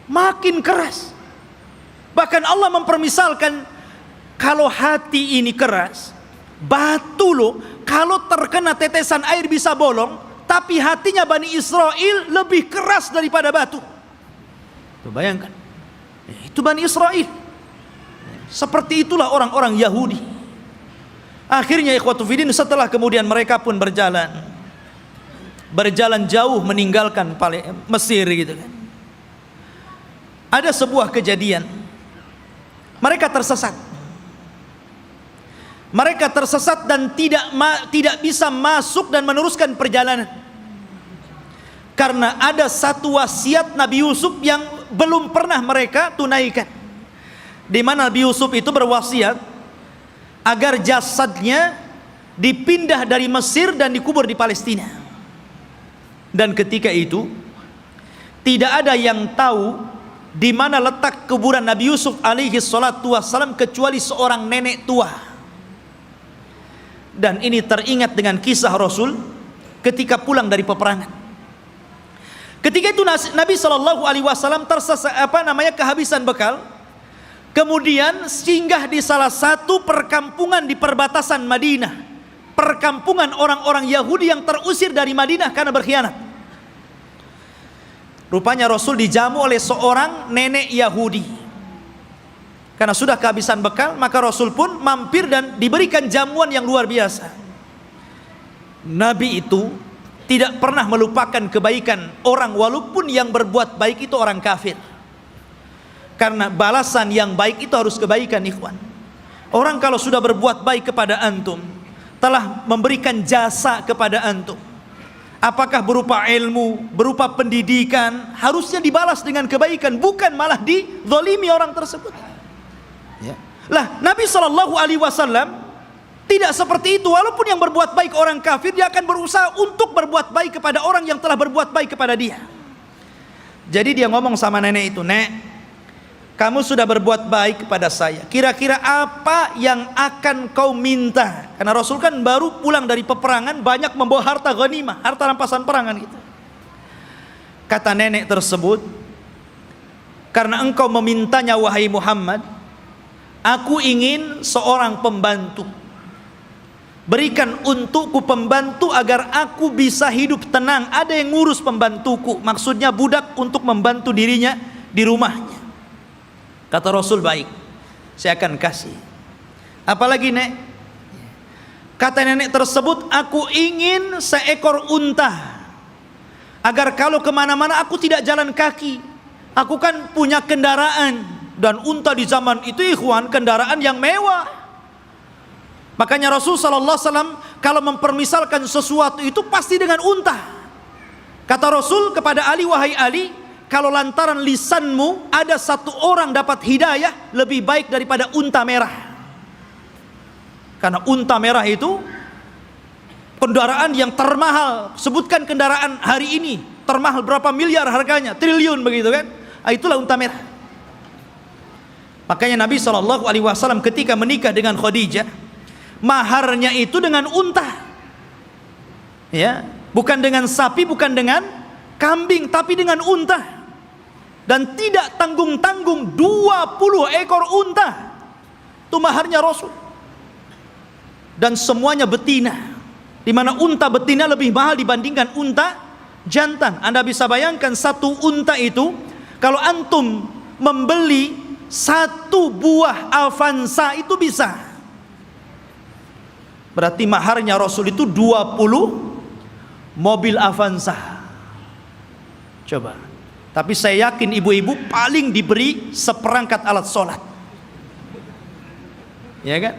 makin keras. Bahkan Allah mempermisalkan, kalau hati ini keras, batu loh, kalau terkena tetesan air bisa bolong. Tapi hatinya Bani Israel lebih keras daripada batu. Tuh, bayangkan. Itu Bani Israel. Seperti itulah orang-orang Yahudi. Akhirnya ikhwatu fiddin, setelah kemudian mereka pun berjalan jauh meninggalkan Mesir gitu kan. Ada sebuah kejadian. Mereka tersesat. Mereka tersesat dan tidak bisa masuk dan meneruskan perjalanan. Karena ada satu wasiat Nabi Yusuf yang belum pernah mereka tunaikan. Di mana Nabi Yusuf itu berwasiat agar jasadnya dipindah dari Mesir dan dikubur di Palestina. Dan ketika itu tidak ada yang tahu di mana letak kuburan Nabi Yusuf alaihi salatu wassalam kecuali seorang nenek tua. Dan ini teringat dengan kisah Rasul ketika pulang dari peperangan. Ketika itu Nabi Shallallahu Alaihi Wasallam kehabisan bekal, kemudian singgah di salah satu perkampungan di perbatasan Madinah, perkampungan orang-orang Yahudi yang terusir dari Madinah karena berkhianat. Rupanya Rasul dijamu oleh seorang nenek Yahudi. Karena sudah kehabisan bekal, maka Rasul pun mampir dan diberikan jamuan yang luar biasa. Nabi itu tidak pernah melupakan kebaikan orang, walaupun yang berbuat baik itu orang kafir. Karena balasan yang baik itu harus kebaikan ikhwan. Orang kalau sudah berbuat baik kepada antum, telah memberikan jasa kepada antum, apakah berupa ilmu, berupa pendidikan, harusnya dibalas dengan kebaikan, bukan malah dizalimi orang tersebut. Ya. Lah Nabi SAW tidak seperti itu. Walaupun yang berbuat baik orang kafir, dia akan berusaha untuk berbuat baik kepada orang yang telah berbuat baik kepada dia. Jadi dia ngomong sama nenek itu, "Nek, kamu sudah berbuat baik kepada saya. Kira-kira apa yang akan kau minta?" Karena Rasul kan baru pulang dari peperangan, banyak membawa harta ghanimah, harta rampasan perangan gitu. Kata nenek tersebut, "Karena engkau memintanya wahai Muhammad, aku ingin seorang pembantu. Berikan untukku pembantu agar aku bisa hidup tenang. Ada yang ngurus pembantuku." Maksudnya budak untuk membantu dirinya di rumahnya. Kata Rasul, "Baik, saya akan kasih. Apalagi nek?" Kata nenek tersebut, "Aku ingin seekor unta, agar kalau kemana-mana aku tidak jalan kaki. Aku kan punya kendaraan." Dan unta di zaman itu ikhwan, kendaraan yang mewah. Makanya Rasul sallallahu alaihi wasallam kalau mempermisalkan sesuatu itu pasti dengan unta. Kata Rasul kepada Ali, "Wahai Ali, kalau lantaran lisanmu ada satu orang dapat hidayah, lebih baik daripada unta merah." Karena unta merah itu kendaraan yang termahal. Sebutkan kendaraan hari ini termahal berapa miliar harganya, triliun begitu kan. Itulah unta merah. Makanya Nabi SAW ketika menikah dengan Khadijah, maharnya itu dengan unta, ya, bukan dengan sapi, bukan dengan kambing, tapi dengan unta. Dan tidak tanggung-tanggung, 20 ekor unta itu maharnya Rasul. Dan semuanya betina, di mana unta betina lebih mahal dibandingkan unta jantan. Anda bisa bayangkan satu unta itu, kalau antum membeli satu buah Avanza itu bisa. Berarti maharnya Rasul itu 20 mobil Avanza. Coba. Tapi saya yakin ibu-ibu paling diberi seperangkat alat sholat. Ya kan?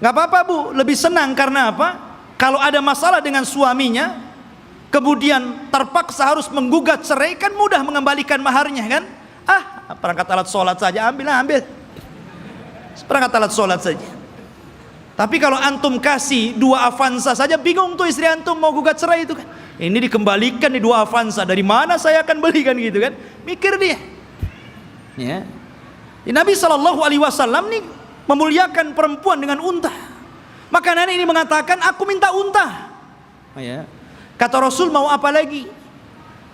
Gak apa-apa bu, lebih senang karena apa? Kalau ada masalah dengan suaminya, kemudian terpaksa harus menggugat cerai, kan mudah mengembalikan maharnya kan? Perangkat alat sholat saja, ambil. Perangkat alat sholat saja. Tapi kalau antum kasih 2 Avanza saja, bingung tuh istri antum mau gugat cerai itu kan. Ini dikembalikan di 2 Avanza, dari mana saya akan belikan gitu kan? Mikir dia. Ya. Nabi SAW nih memuliakan perempuan dengan unta. Maka nenek ini mengatakan, aku minta unta. Ya. Kata Rasul, mau apa lagi?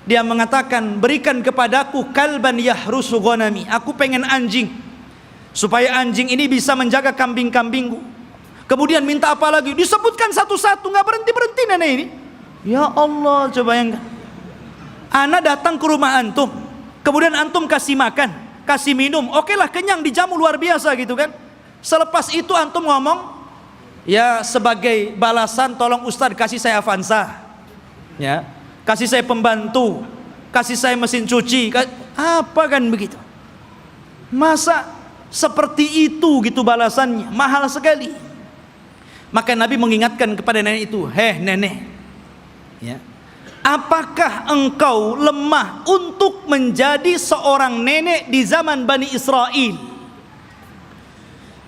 Dia mengatakan, berikan kepadaku kalban yahrusu ghanami. Aku pengen anjing, supaya anjing ini bisa menjaga kambing-kambingku. Kemudian minta apa lagi? Disebutkan satu-satu, nggak berhenti-berhenti nenek ini. Ya Allah, coba bayangkan. Ana datang ke rumah antum, kemudian antum kasih makan, kasih minum, oke lah, kenyang, dijamu luar biasa gitu kan. Selepas itu antum ngomong, ya sebagai balasan tolong Ustadz kasih saya Avanza, ya, kasih saya pembantu, kasih saya mesin cuci, apa kan begitu? Masa seperti itu gitu balasannya? Mahal sekali. Maka Nabi mengingatkan kepada nenek itu, heh nenek, ya, apakah engkau lemah untuk menjadi seorang nenek di zaman Bani Israel?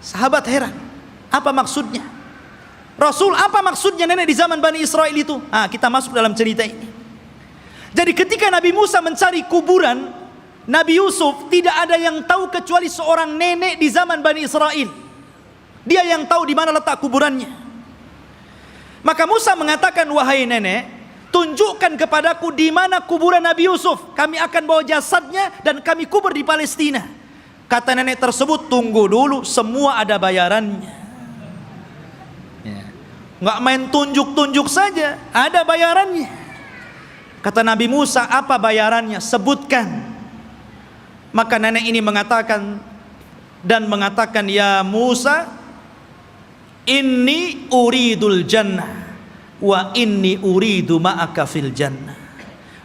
Sahabat heran, apa maksudnya? Rasul, apa maksudnya nenek di zaman Bani Israel itu? Kita masuk dalam cerita ini. Jadi ketika Nabi Musa mencari kuburan Nabi Yusuf, tidak ada yang tahu kecuali seorang nenek di zaman Bani Israel. Dia yang tahu di mana letak kuburannya. Maka Musa mengatakan, wahai nenek, tunjukkan kepadaku di mana kuburan Nabi Yusuf. Kami akan bawa jasadnya dan kami kubur di Palestina. Kata nenek tersebut, tunggu dulu, semua ada bayarannya. Ya. Nggak main tunjuk-tunjuk saja, ada bayarannya. Kata Nabi Musa, apa bayarannya? Sebutkan. Maka nenek ini mengatakan, ya Musa, inni uridul jannah wa inni uridu ma'aka fil jannah.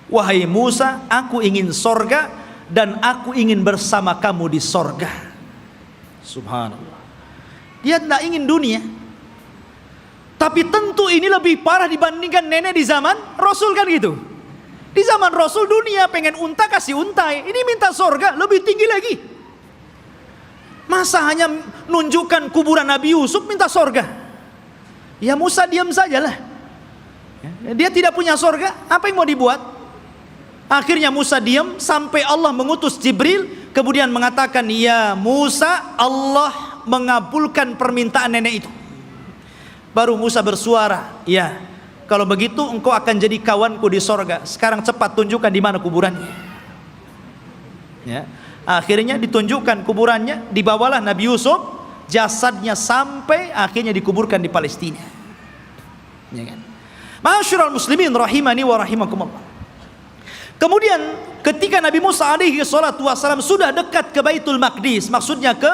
Wahai Musa, aku ingin sorga dan aku ingin bersama kamu di sorga. Subhanallah. Dia tidak ingin dunia. Tapi tentu ini lebih parah dibandingkan nenek di zaman Rasul kan gitu. Di zaman Rasul dunia, pengen unta kasih untai, ini minta sorga lebih tinggi lagi. Masa hanya nunjukkan kuburan Nabi Yusuf minta sorga? Ya Musa diam sajalah. Dia tidak punya sorga, apa yang mau dibuat? Akhirnya Musa diam sampai Allah mengutus Jibril, kemudian mengatakan, ya Musa, Allah mengabulkan permintaan nenek itu. Baru Musa bersuara, ya kalau begitu engkau akan jadi kawanku di sorga. Sekarang cepat tunjukkan di mana kuburannya. Ya. Akhirnya ditunjukkan kuburannya, dibawalah Nabi Yusuf, jasadnya sampai akhirnya dikuburkan di Palestina. Ya kan? Ma'asyiral muslimin rahimani wa rahimakumullah. Kemudian ketika Nabi Musa alaihi salatu wasallam sudah dekat ke Baitul Maqdis, maksudnya ke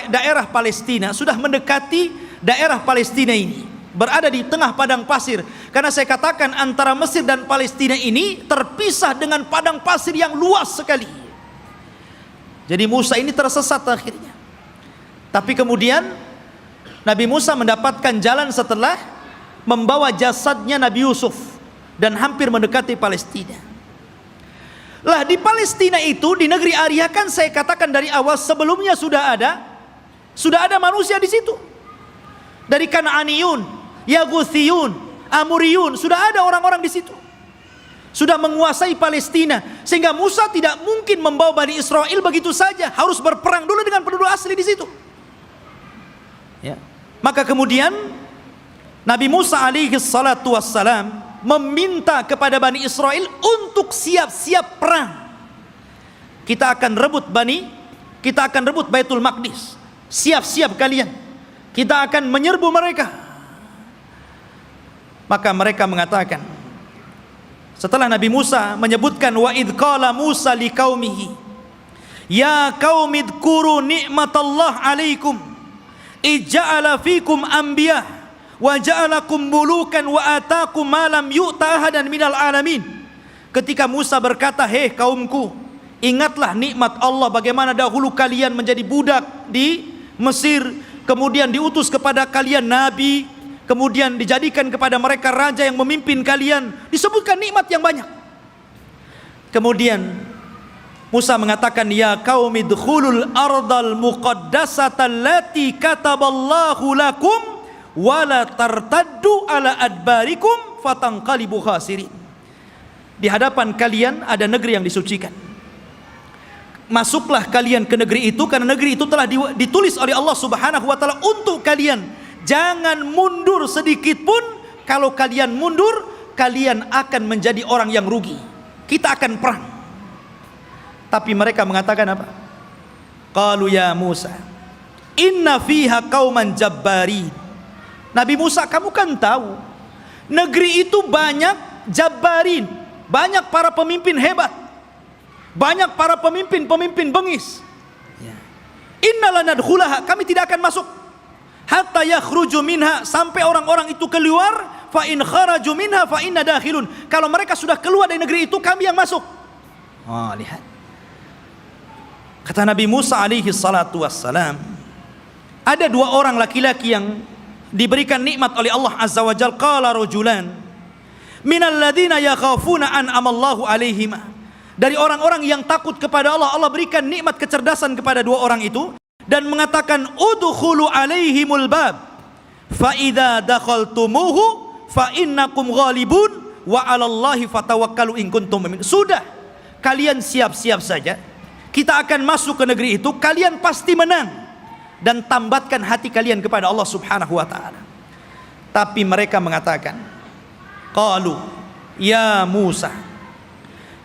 daerah Palestina, sudah mendekati daerah Palestina ini, berada di tengah padang pasir. Karena saya katakan antara Mesir dan Palestina ini terpisah dengan padang pasir yang luas sekali. Jadi Musa ini tersesat akhirnya. Tapi kemudian Nabi Musa mendapatkan jalan setelah membawa jasadnya Nabi Yusuf dan hampir mendekati Palestina. Lah di Palestina itu, di negeri Arya, kan saya katakan dari awal sebelumnya sudah ada manusia di situ. Dari Kanaaniyun, Yaguthiyun, Amuriyun, sudah ada orang-orang di situ. Sudah menguasai Palestina, sehingga Musa tidak mungkin membawa Bani Israel begitu saja, harus berperang dulu dengan penduduk asli di situ. Ya. Maka kemudian Nabi Musa alaihi salatu wassalam meminta kepada Bani Israel untuk siap-siap perang. Kita akan rebut Baitul Maqdis. Siap-siap kalian. Kita akan menyerbu mereka. Maka mereka mengatakan, setelah Nabi Musa menyebutkan, wa idh qala Musa liqaumihi ya qaumi dzkuru ni'matallah alaikum ij'ala fikum anbiya wa ja'alakum mulukan wa ataakum ma lam yu'ta ahadan minal alamin. Ketika Musa berkata, hei kaumku, ingatlah nikmat Allah, bagaimana dahulu kalian menjadi budak di Mesir, kemudian diutus kepada kalian nabi, kemudian dijadikan kepada mereka raja yang memimpin kalian, disebutkan nikmat yang banyak. Kemudian Musa mengatakan, ya qaumi dkhulul ardal muqaddasata allati kataballahu lakum wala tartaddu ala adbarikum fatanqalibu khasirin. di hadapan kalian ada negeri yang disucikan. Masuklah kalian ke negeri itu, karena negeri itu telah ditulis oleh Allah Subhanahu wa taala untuk kalian. Jangan mundur sedikit pun. Kalau kalian mundur, kalian akan menjadi orang yang rugi. Kita akan perang. Tapi mereka mengatakan apa? Qalu ya Musa, inna fiha qauman jabbarin. Nabi Musa, kamu kan tahu negeri itu banyak jabbarin, banyak para pemimpin hebat, banyak para pemimpin bengis. Inna lanadkhulaha, kami tidak akan masuk hatta yakhruju minha, sampai orang-orang itu keluar. Fa in kharaju minha fa inna dakhilun, kalau mereka sudah keluar dari negeri itu, kami yang masuk. Lihat, kata Nabi Musa alaihi salatu wassalam, ada dua orang laki-laki yang diberikan nikmat oleh Allah azza wa jalla. Qala rajulan minal ladzina yakhafuna an amallahu alaihima, dari orang-orang yang takut kepada Allah, Allah berikan nikmat kecerdasan kepada dua orang itu, dan mengatakan udkhulu alaihimul bab fa idza dakhaltumuhu fa innakum ghalibun wa 'alallahi fatawakkalu in kuntum mu'minin. Sudah, kalian siap-siap saja, kita akan masuk ke negeri itu, kalian pasti menang, dan tambatkan hati kalian kepada Allah Subhanahu wa taala. Tapi mereka mengatakan, qalu ya Musa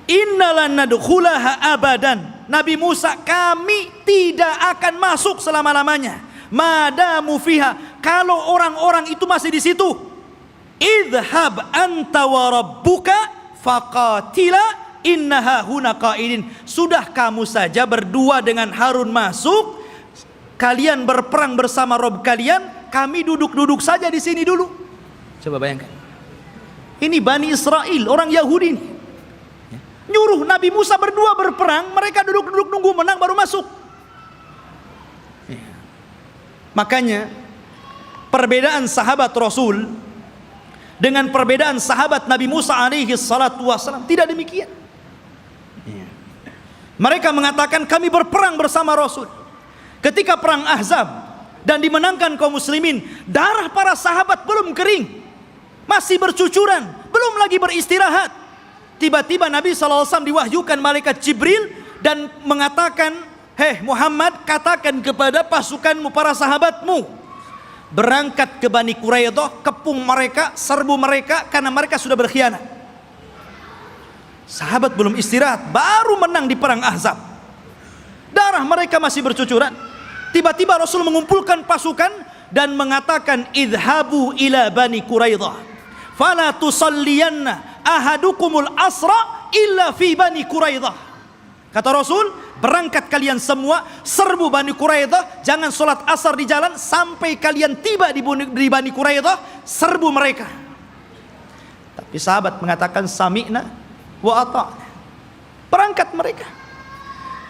innalan nadkhulaha abadan. Nabi Musa, kami tidak akan masuk selama-lamanya. Madamu fiha, kalau orang-orang itu masih di situ. Idhhab anta wa rabbuka faqatila innaha huna qaidin. Sudah, kamu saja berdua dengan Harun masuk, kalian berperang bersama Rob kalian, kami duduk-duduk saja di sini dulu. Coba bayangkan, ini Bani Israel, orang Yahudi ini, nyuruh Nabi Musa berdua berperang, mereka duduk-duduk nunggu menang baru masuk. Makanya perbedaan sahabat Rasul dengan perbedaan sahabat Nabi Musa alaihi salatu wassalam tidak demikian. Mereka mengatakan kami berperang bersama Rasul. Ketika perang Ahzab dan dimenangkan kaum muslimin, darah para sahabat belum kering, masih bercucuran, belum lagi beristirahat. Tiba-tiba Nabi SAW diwahyukan malaikat Jibril dan mengatakan, hei Muhammad, katakan kepada pasukanmu, para sahabatmu, berangkat ke Bani Quraidah, kepung mereka, serbu mereka, karena mereka sudah berkhianat. Sahabat belum istirahat, baru menang di perang Ahzab, darah mereka masih bercucuran. Tiba-tiba Rasul mengumpulkan pasukan dan mengatakan, idhabu ila Bani Quraidah fala tusalliyanna ahadukumul asra illa fi Bani Quraidah. Kata Rasul, berangkat kalian semua, serbu Bani Quraidah, jangan sholat asar di jalan sampai kalian tiba di Bani Quraidah, serbu mereka. Tapi sahabat mengatakan sami'na wa ata'na, berangkat mereka.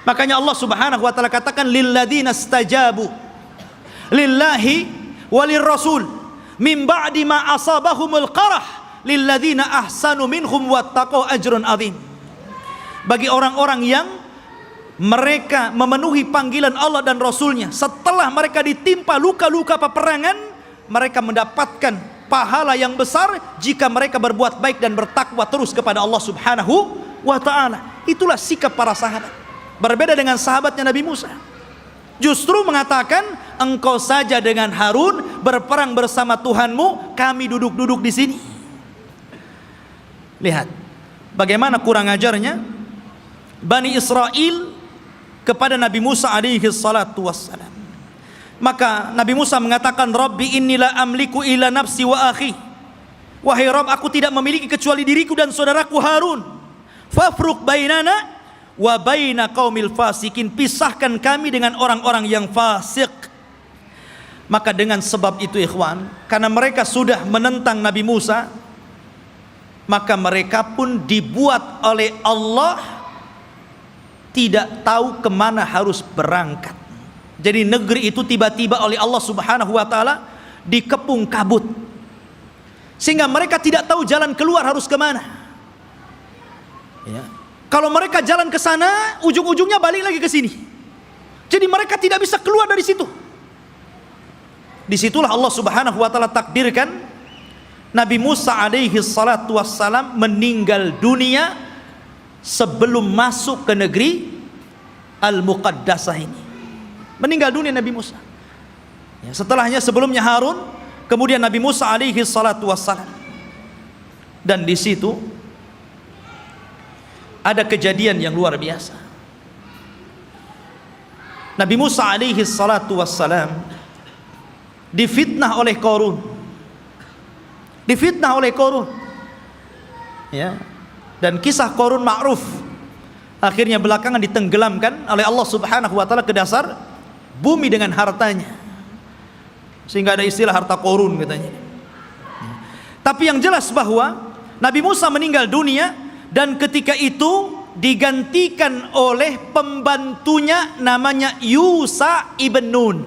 Makanya Allah Subhanahu wa taala katakan, lilladzina stajabu lillahi walir rasul min ba'di ma asabahumul qarah lilladzina ahsanu minhum wattaqau ajrun adzim. Bagi orang-orang yang mereka memenuhi panggilan Allah dan Rasulnya, setelah mereka ditimpa luka-luka peperangan, mereka mendapatkan pahala yang besar jika mereka berbuat baik dan bertakwa terus kepada Allah Subhanahu wa ta'ala. Itulah sikap para sahabat. Berbeda dengan sahabatnya Nabi Musa, justru mengatakan, engkau saja dengan Harun berperang bersama Tuhanmu, kami duduk-duduk di sini. Lihat bagaimana kurang ajarnya Bani Israel kepada Nabi Musa alaihi salatu wassalam. Maka Nabi Musa mengatakan, Rabbi inni la amliku illa nafsi wa akhi. Wahai Rabb, aku tidak memiliki kecuali diriku dan saudaraku Harun. Fafruq bainana wa baina qaumil fasikin, pisahkan kami dengan orang-orang yang fasik. Maka dengan sebab itu ikhwan, karena mereka sudah menentang Nabi Musa, maka mereka pun dibuat oleh Allah tidak tahu kemana harus berangkat. Jadi negeri itu tiba-tiba oleh Allah Subhanahu wa ta'ala dikepung kabut, sehingga mereka tidak tahu jalan keluar harus kemana. Ya. Kalau mereka jalan ke sana, ujung-ujungnya balik lagi ke sini. Jadi mereka tidak bisa keluar dari situ. Disitulah Allah Subhanahu wa ta'ala takdirkan Nabi Musa alaihi salatu wassalam meninggal dunia sebelum masuk ke negeri Al-Muqaddasah ini. Meninggal dunia Nabi Musa. Ya, setelahnya sebelumnya Harun, kemudian Nabi Musa alaihi salatu wassalam. Dan di situ ada kejadian yang luar biasa. Nabi Musa alaihi salatu wassalam difitnah oleh Qarun. Difitnah oleh Qarun. Ya. Dan kisah Qarun ma'ruf. Akhirnya belakangan ditenggelamkan oleh Allah Subhanahu wa taala ke dasar bumi dengan hartanya. Sehingga ada istilah harta Qarun katanya. Tapi yang jelas bahwa Nabi Musa meninggal dunia dan ketika itu digantikan oleh pembantunya namanya Yusha ibn Nun.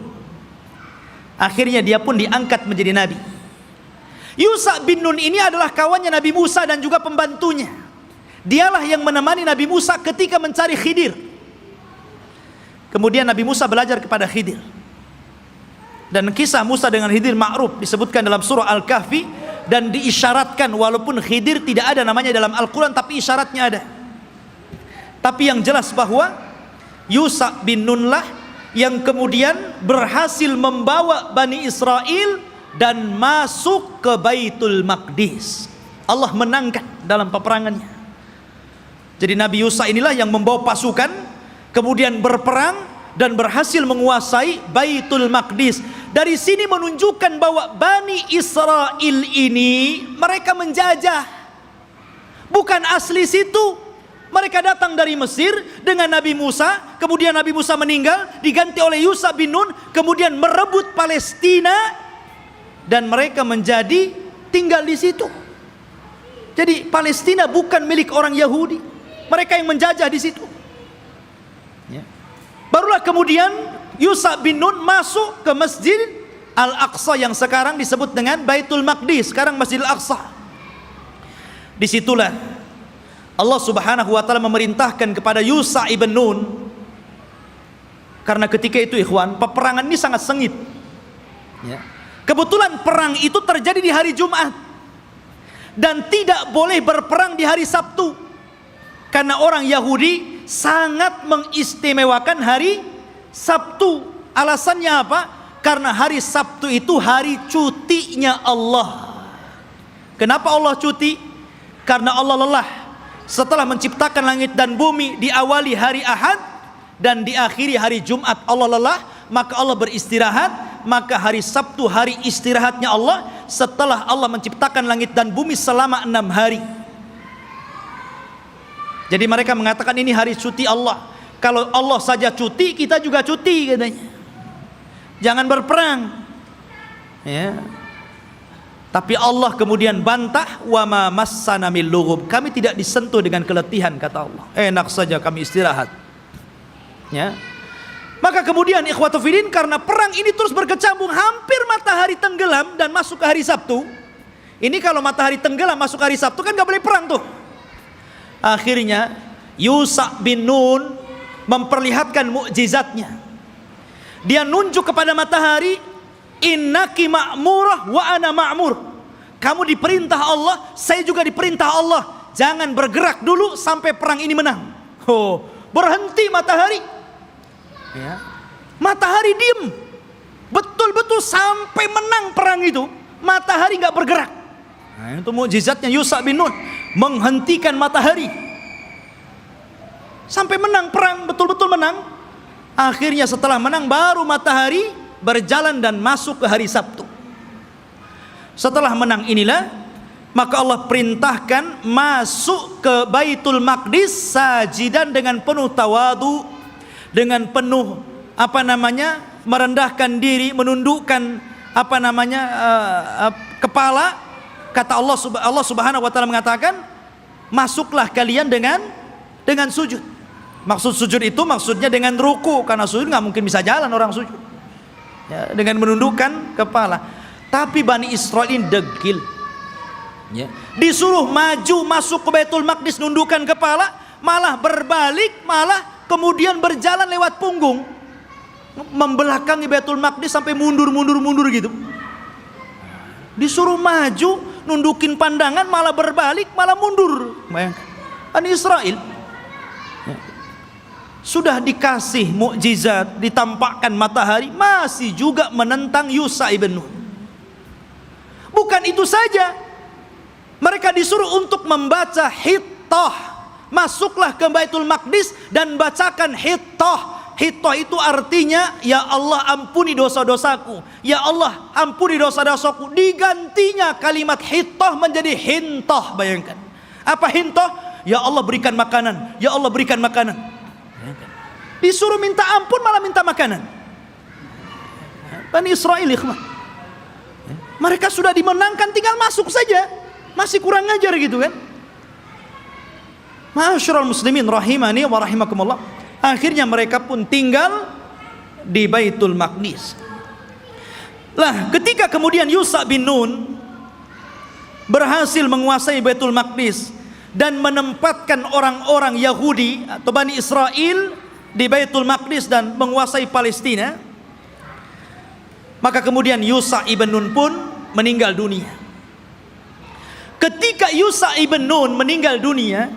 Akhirnya dia pun diangkat menjadi nabi. Yusha bin Nun ini adalah kawannya Nabi Musa dan juga pembantunya. Dialah yang menemani Nabi Musa ketika mencari Khidir. Kemudian Nabi Musa belajar kepada Khidir. Dan kisah Musa dengan Khidir ma'ruf disebutkan dalam surah Al-Kahfi dan diisyaratkan, walaupun Khidir tidak ada namanya dalam Al-Quran tapi isyaratnya ada. Tapi yang jelas bahwa Yusha bin Nun lah yang kemudian berhasil membawa Bani Israel dan masuk ke Baitul Maqdis. Allah menangkan dalam peperangannya. Jadi Nabi Yusha inilah yang membawa pasukan kemudian berperang dan berhasil menguasai Baitul Maqdis. Dari sini menunjukkan bahwa Bani Israel ini mereka menjajah, bukan asli situ. Mereka datang dari Mesir dengan Nabi Musa, kemudian Nabi Musa meninggal, diganti oleh Yusha bin Nun, kemudian merebut Palestina dan mereka menjadi tinggal di situ. Jadi Palestina bukan milik orang Yahudi, mereka yang menjajah di situ. Ya. Barulah kemudian Yusha bin Nun masuk ke Masjid Al-Aqsa yang sekarang disebut dengan Baitul Maqdis, sekarang Masjid Al-Aqsa. Disitulah Allah Subhanahu wa taala memerintahkan kepada Yusha ibn Nun, karena ketika itu ikhwan, peperangan ini sangat sengit. Ya. Kebetulan perang itu terjadi di hari Jumat dan tidak boleh berperang di hari Sabtu, karena orang Yahudi sangat mengistimewakan hari Sabtu. Alasannya apa? Karena hari Sabtu itu hari cutinya Allah. Kenapa Allah cuti? Karena Allah lelah setelah menciptakan langit dan bumi. Diawali hari Ahad dan diakhiri hari Jumat. Allah lelah, maka Allah beristirahat. Maka hari Sabtu hari istirahatnya Allah setelah Allah menciptakan langit dan bumi selama 6 hari. Jadi mereka mengatakan ini hari cuti Allah. Kalau Allah saja cuti, kita juga cuti katanya. Jangan berperang. Ya. Tapi Allah kemudian bantah, wa ma massana min lughub. Kami tidak disentuh dengan keletihan, kata Allah. Enak saja kami istirahat. Ya. Maka kemudian ikhwatu fillah, karena perang ini terus berkecambung, hampir matahari tenggelam dan masuk ke hari Sabtu. Ini kalau matahari tenggelam masuk hari Sabtu kan nggak boleh perang tuh. Akhirnya Yusha bin Nun memperlihatkan mukjizatnya. Dia nunjuk kepada matahari, innaki ma'murah wa ana ma'mur. Kamu diperintah Allah, saya juga diperintah Allah. Jangan bergerak dulu sampai perang ini menang. Oh, berhenti matahari. Ya. Matahari diem, betul-betul sampai menang perang itu. Matahari nggak bergerak. Nah, itu mukjizatnya Yusha bin Nun, menghentikan matahari sampai menang perang, betul-betul menang. Akhirnya setelah menang baru matahari berjalan dan masuk ke hari Sabtu. Setelah menang inilah maka Allah perintahkan masuk ke Baitul Maqdis sajidan dengan penuh tawadu, dengan penuh merendahkan diri, menundukkan kepala. Kata Allah Subhanahu wa taala mengatakan, masuklah kalian dengan sujud. Maksud sujud itu maksudnya dengan ruku, karena sujud nggak mungkin bisa jalan orang sujud. Ya, dengan menundukkan kepala. Tapi Bani Israel ini degil. Ya. Disuruh maju masuk ke Baitul Maqdis nundukkan kepala, malah berbalik, malah kemudian berjalan lewat punggung, membelakangi Baitul Maqdis sampai mundur gitu. Disuruh maju nundukin pandangan malah berbalik, malah mundur. Bayangkan, Bani Israel sudah dikasih mukjizat, ditampakkan matahari, masih juga menentang Yusha ibn Nun. Bukan itu saja, mereka disuruh untuk membaca Hittah. Masuklah ke Baitul Maqdis dan bacakan Hittah. Hittah itu artinya, ya Allah ampuni dosa-dosaku, ya Allah ampuni dosa-dosaku. Digantinya kalimat Hittah menjadi Hintah. Bayangkan, apa Hintah? Ya Allah berikan makanan, ya Allah berikan makanan. Disuruh minta ampun malah minta makanan. Bani Israel, mereka sudah dimenangkan, tinggal masuk saja, masih kurang ngajar gitu kan. Ma'asyiral muslimin rahimani wa rahimakumullah. Akhirnya mereka pun tinggal di Baitul Maqdis. Lah, ketika kemudian Yusha bin Nun berhasil menguasai Baitul Maqdis dan menempatkan orang-orang Yahudi atau Bani Israel di Baitul Maqdis dan menguasai Palestina, maka kemudian Yusha ibn Nun pun meninggal dunia. Ketika Yusha ibn Nun meninggal dunia,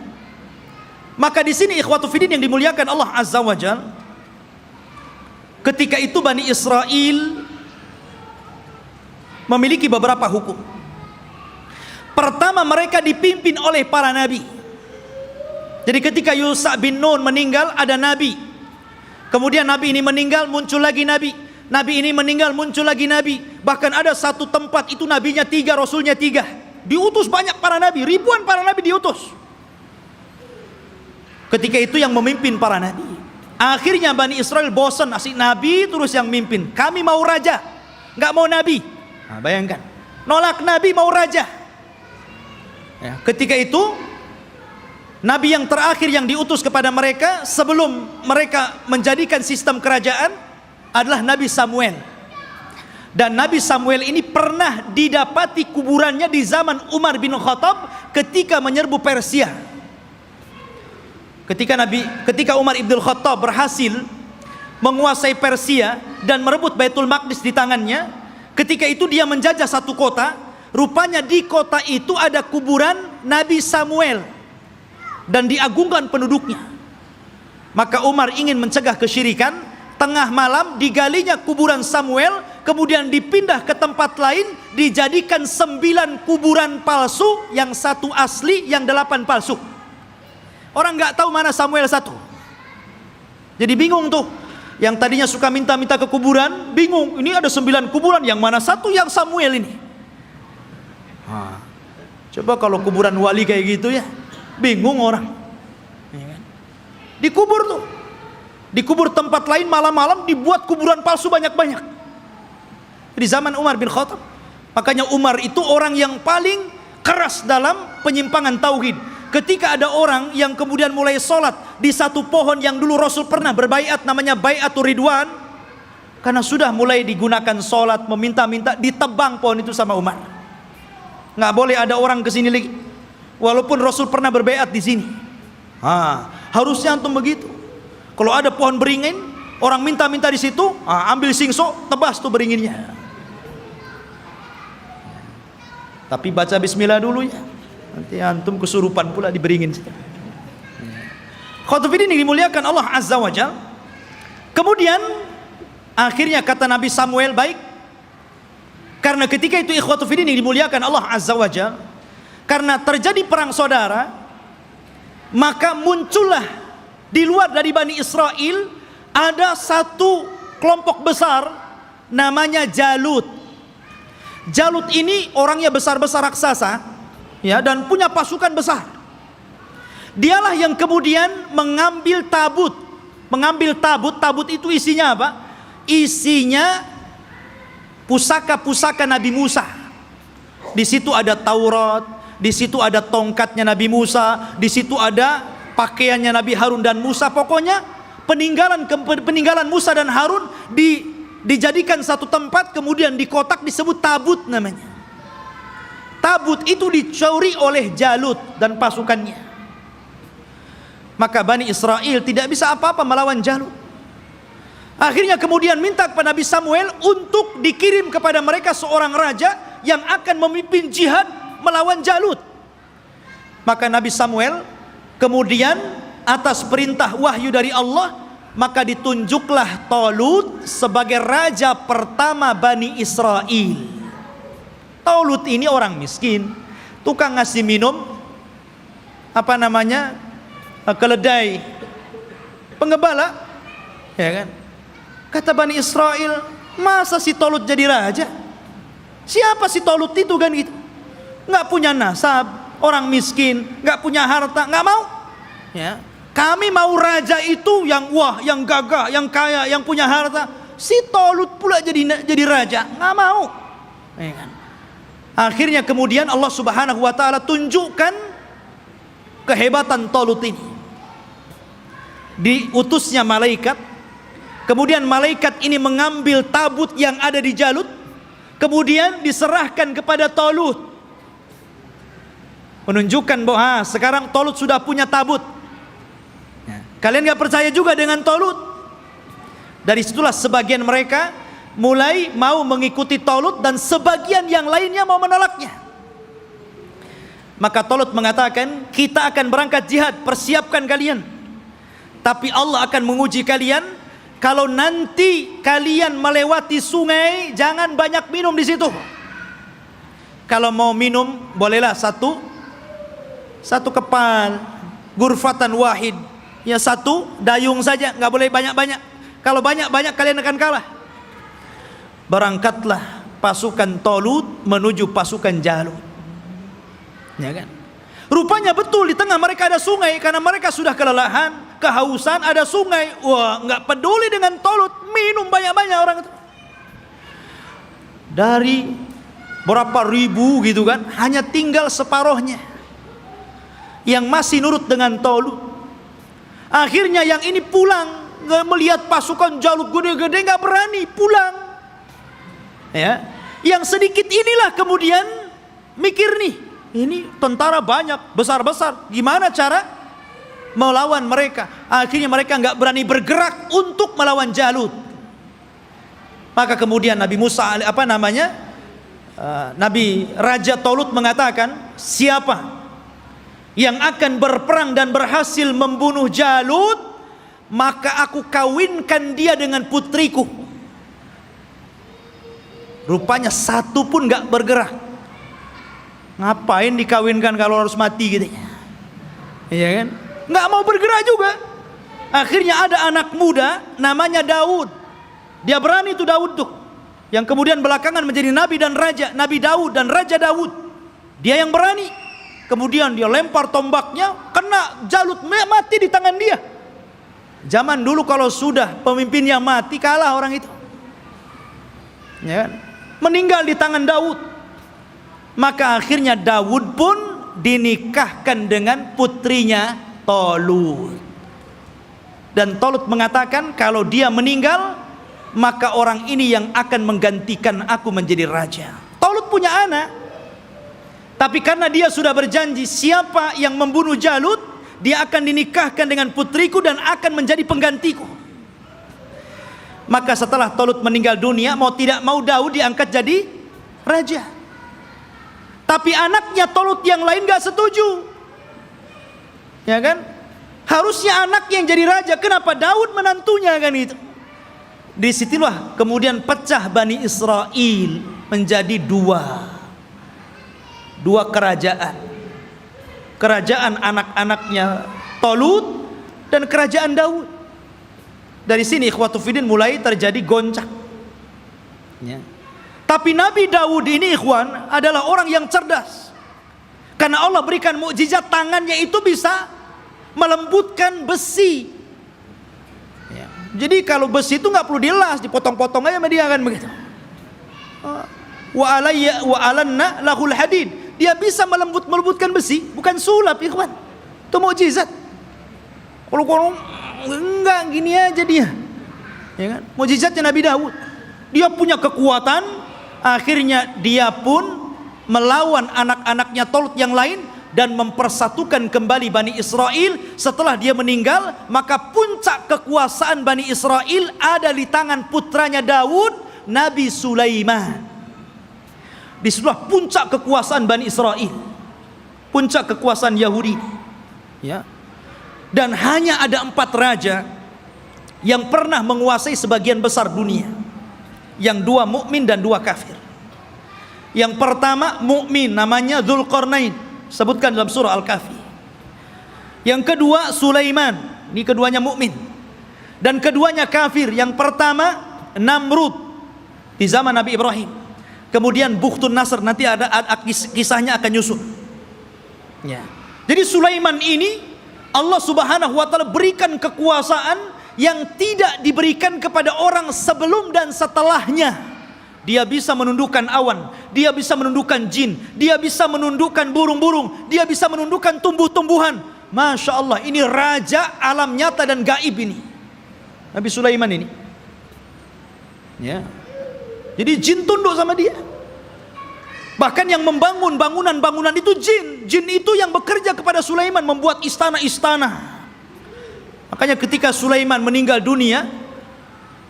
maka di sini ikhwatu fiddin yang dimuliakan Allah Azza wa Jalla, ketika itu Bani Israel memiliki beberapa hukum. Pertama, mereka dipimpin oleh para nabi. Jadi ketika Yusha bin Nun meninggal, ada nabi. Kemudian nabi ini meninggal, muncul lagi nabi. Nabi ini meninggal, muncul lagi nabi. Bahkan ada satu tempat itu nabinya 3, rasulnya 3. Diutus banyak para nabi, ribuan para nabi diutus. Ketika itu yang memimpin para nabi. Akhirnya Bani Israel bosan, asik nabi terus yang mimpin. Kami mau raja, nggak mau nabi. Nah, bayangkan, nolak nabi mau raja. Ya, ketika itu nabi yang terakhir yang diutus kepada mereka sebelum mereka menjadikan sistem kerajaan adalah Nabi Samuel. Dan Nabi Samuel ini pernah didapati kuburannya di zaman Umar bin Khattab ketika menyerbu Persia. Ketika Umar ibn Khattab berhasil menguasai Persia dan merebut Baitul Maqdis di tangannya, ketika itu dia menjajah satu kota. Rupanya di kota itu ada kuburan Nabi Samuel dan diagungkan penduduknya. Maka Umar ingin mencegah kesyirikan. Tengah malam digalinya kuburan Samuel, kemudian dipindah ke tempat lain, dijadikan 9 kuburan palsu, yang 1 asli, yang 8 palsu. Orang nggak tahu mana Samuel 1. Jadi bingung tuh. Yang tadinya suka minta-minta ke kuburan, bingung. Ini ada 9 kuburan, yang mana 1 yang Samuel ini? Coba kalau kuburan wali kayak gitu ya, bingung orang. Dikubur tuh. Dikubur tempat lain, malam-malam dibuat kuburan palsu banyak-banyak. Di zaman Umar bin Khattab. Makanya Umar itu orang yang paling keras dalam penyimpangan tauhid. Ketika ada orang yang kemudian mulai sholat di satu pohon yang dulu Rasul pernah berbaiat, namanya Baiatur Ridwan, karena sudah mulai digunakan sholat, meminta-minta, ditebang pohon itu sama Umar. Nggak boleh ada orang kesini lagi, walaupun Rasul pernah berbaiat di sini. Harusnya antum begitu. Kalau ada pohon beringin, orang minta-minta di situ, ambil singso, tebas tuh beringinnya. Tapi baca bismillah dulu ya. Nanti antum kesurupan pula di beringin. Khotibin ini dimuliakan Allah Azza wa Jalla. Kemudian akhirnya kata Nabi Samuel, baik. Karena ketika itu ikhwatufidin ini dimuliakan Allah Azza wa Jalla, karena terjadi perang saudara, maka muncullah di luar dari Bani Israel ada satu kelompok besar namanya Jalut. Jalut ini orangnya besar-besar raksasa, ya, dan punya pasukan besar. Dialah yang kemudian mengambil tabut. Tabut itu isinya apa? Isinya pusaka-pusaka Nabi Musa. Di situ ada Taurat, di situ ada tongkatnya Nabi Musa, di situ ada pakaiannya Nabi Harun dan Musa. Pokoknya peninggalan Musa dan Harun dijadikan satu tempat, kemudian dikotak, disebut tabut namanya. Tabut itu dicuri oleh Jalut dan pasukannya. Maka Bani Israel tidak bisa apa-apa melawan Jalut. Akhirnya kemudian minta kepada Nabi Samuel untuk dikirim kepada mereka seorang raja yang akan memimpin jihad melawan Jalut. Maka Nabi Samuel kemudian atas perintah wahyu dari Allah, maka ditunjuklah Talut sebagai raja pertama Bani Israel. Talut ini orang miskin, tukang ngasih minum keledai penggembala, ya kan? Kata Bani Israel, masa si Talut jadi raja? Siapa si Talut itu kan gitu? Nggak punya nasab, orang miskin, nggak punya harta, nggak mau. Ya, kami mau raja itu yang wah, yang gagah, yang kaya, yang punya harta. Si Talut pula jadi raja, nggak mau. Ya kan? Akhirnya kemudian Allah Subhanahu Wa Taala tunjukkan kehebatan Talut ini. Diutusnya malaikat, kemudian malaikat ini mengambil tabut yang ada di Jalut, kemudian diserahkan kepada Talut, menunjukkan bahwa sekarang Talut sudah punya tabut. Kalian gak percaya juga dengan Talut? Dari situlah sebagian mereka mulai mau mengikuti Talut dan sebagian yang lainnya mau menolaknya. Maka Talut mengatakan, kita akan berangkat jihad, persiapkan kalian. Tapi Allah akan menguji kalian. Kalau nanti kalian melewati sungai, jangan banyak minum di situ. Kalau mau minum, bolehlah satu kepal, gurfatan wahid, ya satu dayung saja, nggak boleh banyak-banyak. Kalau banyak-banyak kalian akan kalah. Berangkatlah pasukan Talut menuju pasukan Jalut. Ya kan? Rupanya betul di tengah mereka ada sungai, karena mereka sudah kelelahan, kehausan, ada sungai. Wah, nggak peduli dengan Talut, minum banyak-banyak orang itu. Dari berapa ribu gitu kan, hanya tinggal separohnya yang masih nurut dengan Talut. Akhirnya yang ini pulang, melihat pasukan Jalut gede-gede, nggak berani pulang. Ya, yang sedikit inilah kemudian mikir nih, ini tentara banyak, besar-besar, gimana cara melawan mereka? Akhirnya mereka nggak berani bergerak untuk melawan Jalut. Maka kemudian Nabi Musa, Nabi Raja Talut mengatakan, siapa yang akan berperang dan berhasil membunuh Jalut, maka aku kawinkan dia dengan putriku. Rupanya satu pun gak bergerak. Ngapain dikawinkan kalau harus mati gitu? Iya kan? Gak mau bergerak juga. Akhirnya ada anak muda namanya Daud. Dia berani tuh Daud tuh, yang kemudian belakangan menjadi nabi dan raja, Nabi Daud dan Raja Daud. Dia yang berani. Kemudian dia lempar tombaknya, kena Jalut, mati di tangan dia. Zaman dulu kalau sudah pemimpinnya mati, kalah orang itu. Ya kan? Meninggal di tangan Daud. Maka akhirnya Daud pun dinikahkan dengan putrinya Talut. Dan Talut mengatakan, kalau dia meninggal, maka orang ini yang akan menggantikan aku menjadi raja. Talut punya anak, tapi karena dia sudah berjanji, siapa yang membunuh Jalut, dia akan dinikahkan dengan putriku dan akan menjadi penggantiku. Maka setelah Talut meninggal dunia, mau tidak mau Daud diangkat jadi raja. Tapi anaknya Talut yang lain gak setuju. Ya kan? Harusnya anak yang jadi raja, kenapa Daud menantunya kan itu? Disitulah kemudian pecah Bani Israel menjadi dua kerajaan. Kerajaan anak-anaknya Talut dan kerajaan Daud. Dari sini ikhwatu fiddin mulai terjadi goncang. Ya. Tapi Nabi Daud ini ikhwan adalah orang yang cerdas. Karena Allah berikan mukjizat, tangannya itu bisa melembutkan besi. Ya. Jadi kalau besi itu nggak perlu dilas, dipotong-potong aja sama dia kan begitu. Wa alanna lahul hadid. Dia bisa melembutkan besi, bukan sulap ikhwan. Itu mukjizat. Kalau enggak gini aja dia. Ya kan? Mukjizatnya Nabi Daud. Dia punya kekuatan, akhirnya dia pun melawan anak-anaknya Talut yang lain dan mempersatukan kembali Bani Israel. Setelah dia meninggal, maka puncak kekuasaan Bani Israel ada di tangan putranya Daud, Nabi Sulaiman. disitulah puncak kekuasaan Bani Israel, puncak kekuasaan Yahudi, ya. Dan hanya ada 4 raja yang pernah menguasai sebagian besar dunia, yang 2 mukmin dan 2 kafir. Yang pertama mukmin, namanya Dzulqarnain, sebutkan dalam surah Al-Kahfi. Yang kedua Sulaiman, ini keduanya mukmin, dan keduanya kafir. Yang pertama Namrud di zaman Nabi Ibrahim, kemudian Bukhtun Nasr, nanti ada kisahnya akan nyusul, ya. Jadi Sulaiman ini Allah Subhanahu wa taala berikan kekuasaan yang tidak diberikan kepada orang sebelum dan setelahnya. Dia bisa menundukkan awan, dia bisa menundukkan jin, dia bisa menundukkan burung-burung, dia bisa menundukkan tumbuh-tumbuhan. Masya Allah, ini raja alam nyata dan gaib ini, Nabi Sulaiman ini, ya. Jadi jin tunduk sama dia. Bahkan yang membangun bangunan-bangunan itu jin. Jin itu yang bekerja kepada Sulaiman, membuat istana-istana. Makanya ketika Sulaiman meninggal dunia,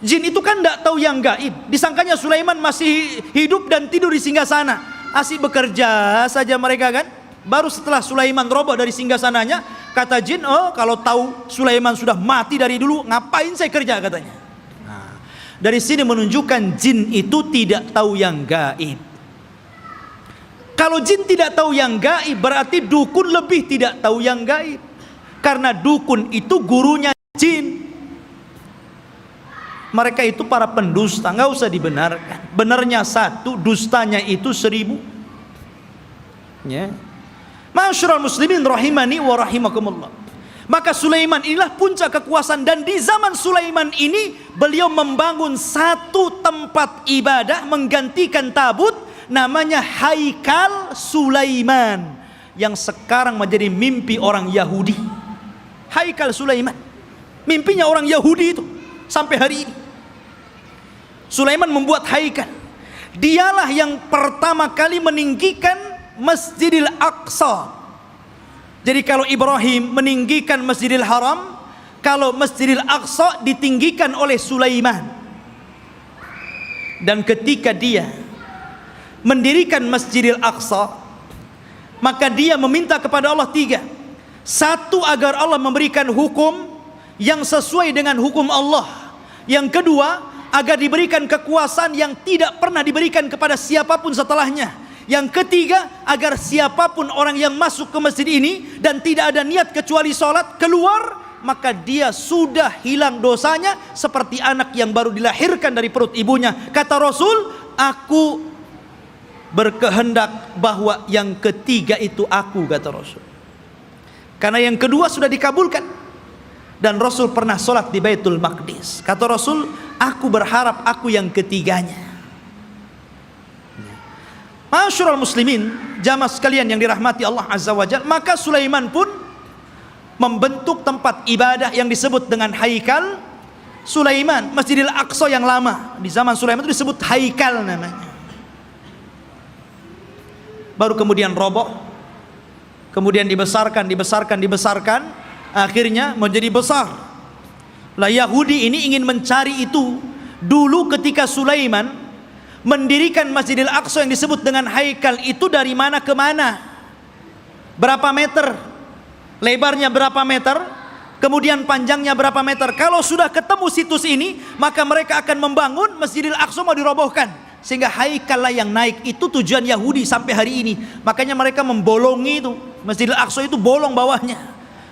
jin itu kan tidak tahu yang gaib. Disangkanya Sulaiman masih hidup dan tidur di singgasana, asik bekerja saja mereka kan. Baru setelah Sulaiman roboh dari singgasananya, kata jin, oh kalau tahu Sulaiman sudah mati dari dulu, ngapain saya kerja, katanya. Nah, dari sini menunjukkan jin itu tidak tahu yang gaib. Kalau jin tidak tahu yang gaib, berarti dukun lebih tidak tahu yang gaib. Karena dukun itu gurunya jin. Mereka itu para pendusta, nggak usah dibenarkan. Benarnya 1, dustanya itu 1000. Ya. Ma'asyiral muslimin rahimani wa rahimakumullah. Maka Sulaiman inilah puncak kekuasaan, dan di zaman Sulaiman ini beliau membangun 1 tempat ibadah menggantikan tabut, namanya Haikal Sulaiman, yang sekarang menjadi mimpi orang Yahudi. Haikal Sulaiman, mimpinya orang Yahudi itu sampai hari ini. Sulaiman membuat haikal. Dialah yang pertama kali meninggikan Masjidil Aqsa. Jadi kalau Ibrahim meninggikan Masjidil Haram, kalau Masjidil Aqsa ditinggikan oleh Sulaiman. Dan ketika dia mendirikan Masjidil Aqsa, maka dia meminta kepada Allah 3. 1, agar Allah memberikan hukum yang sesuai dengan hukum Allah. Yang kedua, agar diberikan kekuasaan yang tidak pernah diberikan kepada siapapun setelahnya. Yang ketiga, agar siapapun orang yang masuk ke masjid ini dan tidak ada niat kecuali sholat, keluar, maka dia sudah hilang dosanya seperti anak yang baru dilahirkan dari perut ibunya. Kata Rasul, aku berkehendak bahwa yang ketiga itu aku, kata Rasul. Karena yang kedua sudah dikabulkan. Dan Rasul pernah sholat di Baitul Maqdis. Kata Rasul, aku berharap aku yang ketiganya. Ma'asyiral muslimin, jamaah sekalian yang dirahmati Allah Azza wa Jalla, maka Sulaiman pun membentuk tempat ibadah yang disebut dengan Haikal Sulaiman, Masjidil Aqsa yang lama. Di zaman Sulaiman itu disebut Haikal namanya. Baru kemudian roboh, kemudian dibesarkan, akhirnya menjadi besar. Lah Yahudi ini ingin mencari itu. Dulu ketika Sulaiman mendirikan Masjidil Aqsa yang disebut dengan Haikal itu, dari mana ke mana, berapa meter, lebarnya berapa meter, kemudian panjangnya berapa meter. Kalau sudah ketemu situs ini, maka mereka akan membangun Masjidil Aqsa mau dirobohkan. Sehingga Haikal lah yang naik. Itu tujuan Yahudi sampai hari ini. Makanya mereka membolongi itu. Masjidil Aqsa itu bolong bawahnya.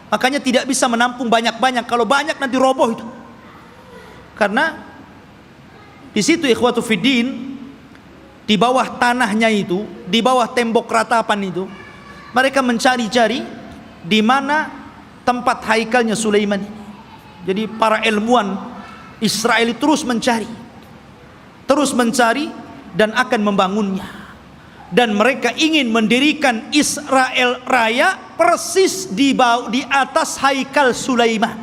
Makanya tidak bisa menampung banyak-banyak. Kalau banyak nanti roboh itu. Karena di situ ikhwatu fiddin, di bawah tanahnya itu, di bawah tembok ratapan itu, mereka mencari-cari di mana tempat haikalnya Sulaiman. Jadi para ilmuwan Israel terus mencari dan akan membangunnya. Dan mereka ingin mendirikan Israel Raya persis di atas Haikal Sulaiman.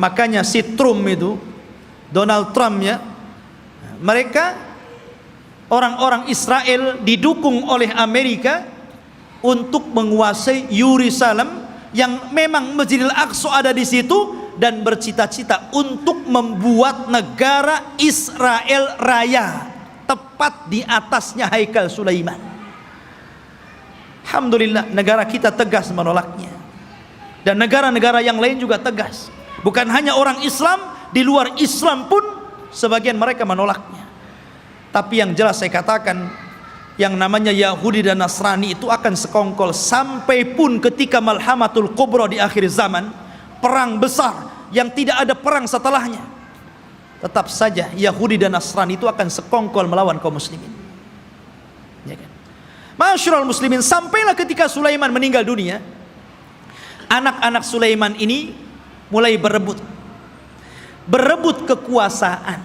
Makanya si Trump itu, Donald Trump ya, mereka orang-orang Israel didukung oleh Amerika untuk menguasai Yerusalem, yang memang Masjidil Aqsa ada di situ, dan bercita-cita untuk membuat negara Israel Raya. tepat di atasnya haikal Sulaiman. Alhamdulillah negara kita tegas menolaknya, dan negara-negara yang lain juga tegas. Bukan hanya orang Islam, di luar Islam pun sebagian mereka menolaknya. Tapi yang jelas saya katakan, yang namanya Yahudi dan Nasrani itu akan sekongkol sampai pun ketika Malhamatul Kubra di akhir zaman, perang besar yang tidak ada perang setelahnya, tetap saja Yahudi dan Nasrani itu akan sekongkol melawan kaum muslimin. Ya kan? Masyarul muslimin, sampailah ketika Sulaiman meninggal dunia, anak-anak Sulaiman ini mulai berebut kekuasaan.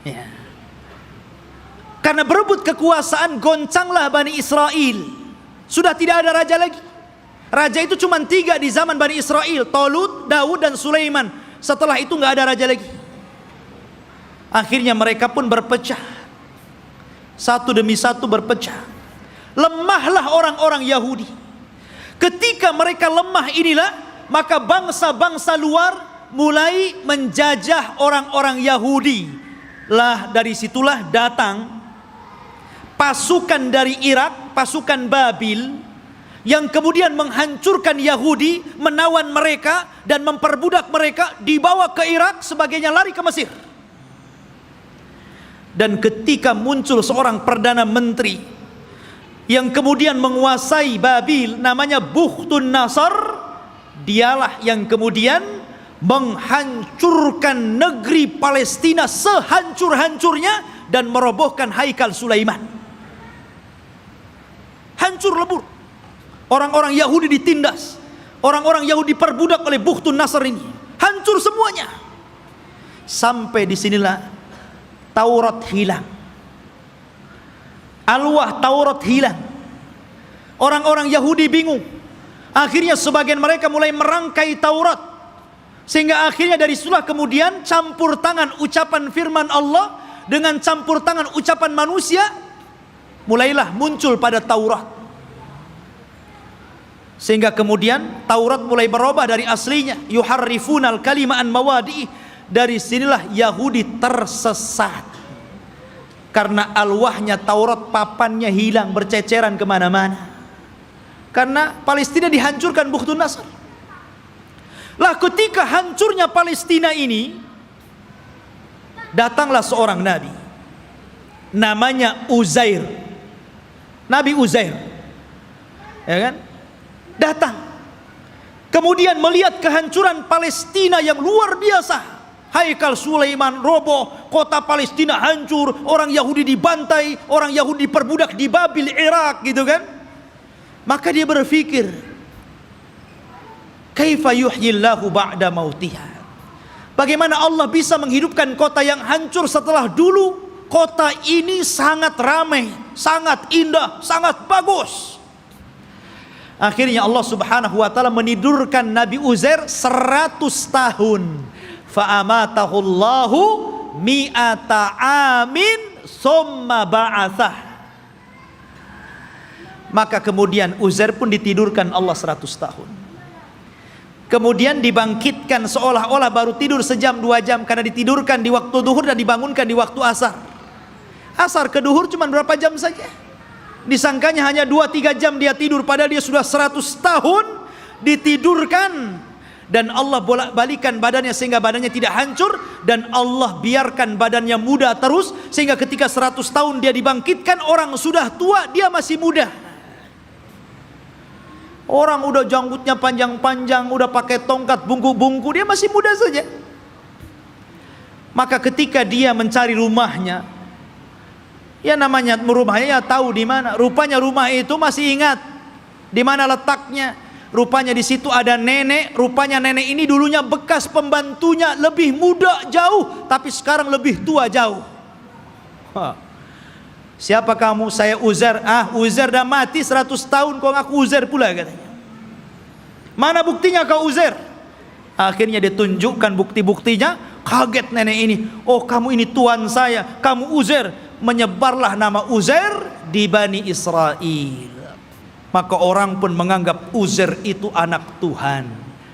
Ya. Karena berebut kekuasaan, goncanglah Bani Israel. Sudah tidak ada raja lagi. Raja itu cuma 3 di zaman Bani Israel, Talut, Daud, dan Sulaiman. Setelah itu nggak ada raja lagi. Akhirnya mereka pun berpecah, satu demi satu berpecah. Lemahlah orang-orang Yahudi. Ketika mereka lemah inilah, maka bangsa-bangsa luar mulai menjajah orang-orang Yahudi. Lah dari situlah datang pasukan dari Irak, pasukan Babil, yang kemudian menghancurkan Yahudi, menawan mereka dan memperbudak mereka, dibawa ke Irak, sebagainya lari ke Mesir. Dan ketika muncul seorang perdana menteri yang kemudian menguasai Babil, namanya Bukhtun Nasr, dialah yang kemudian menghancurkan negeri Palestina sehancur-hancurnya dan merobohkan haikal Sulaiman. Hancur lebur. Orang-orang Yahudi ditindas, orang-orang Yahudi diperbudak oleh Bukhtun Nasr ini. Hancur semuanya. Sampai disinilah Taurat hilang. Alwah Taurat hilang. Orang-orang Yahudi bingung. Akhirnya sebagian mereka mulai merangkai Taurat, sehingga akhirnya dari situlah kemudian campur tangan ucapan firman Allah dengan campur tangan ucapan manusia, mulailah muncul pada Taurat. Sehingga kemudian Taurat mulai berubah dari aslinya, yuharrifunal kalima an mawadi. Dari sinilah Yahudi tersesat. Karena alwahnya Taurat, papannya hilang, berceceran kemana-mana. Karena Palestina dihancurkan Bukhtun Nasr. Lah ketika hancurnya Palestina ini, datanglah seorang nabi, namanya Uzair. Nabi Uzair, ya kan? Datang, kemudian melihat kehancuran Palestina yang luar biasa. Haikal Sulaiman roboh, kota Palestina hancur, orang Yahudi dibantai, orang Yahudi diperbudak di Babil, Irak, gitu kan. Maka dia berpikir, kaifa yuhyillahu ba'da mautiha. Bagaimana Allah bisa menghidupkan kota yang hancur setelah dulu kota ini sangat ramai, sangat indah, sangat bagus. Akhirnya Allah Subhanahu wa taala menidurkan Nabi Uzair 100 tahun. Fa'amatahullahu mi'ata amin summa ba'athah. Maka kemudian Uzair pun ditidurkan Allah 100 tahun. Kemudian dibangkitkan seolah-olah baru tidur sejam 2 jam, karena ditidurkan di waktu duhur dan dibangunkan di waktu asar. Asar ke duhur cuma berapa jam saja. Disangkanya hanya 2-3 jam dia tidur, padahal dia sudah 100 tahun ditidurkan. Dan Allah bolak-balikan badannya sehingga badannya tidak hancur, dan Allah biarkan badannya muda terus, sehingga ketika 100 tahun dia dibangkitkan, orang sudah tua dia masih muda. Orang udah janggutnya panjang-panjang, udah pakai tongkat bungku-bungku, dia masih muda saja. Maka ketika dia mencari rumahnya, ya namanya rumahnya ya tahu di mana. Rupanya rumah itu masih ingat di mana letaknya. Rupanya di situ ada nenek. Rupanya nenek ini dulunya bekas pembantunya, lebih muda jauh, tapi sekarang lebih tua jauh. Siapa kamu? Saya Uzair. Uzair dah mati 100 tahun, kau ngaku Uzair pula, katanya. Mana buktinya kau Uzair? Akhirnya ditunjukkan bukti-buktinya. Kaget nenek ini. Oh, kamu ini tuan saya, kamu Uzair. Menyebarlah nama Uzair di Bani Israel. Maka orang pun menganggap Uzair itu anak Tuhan.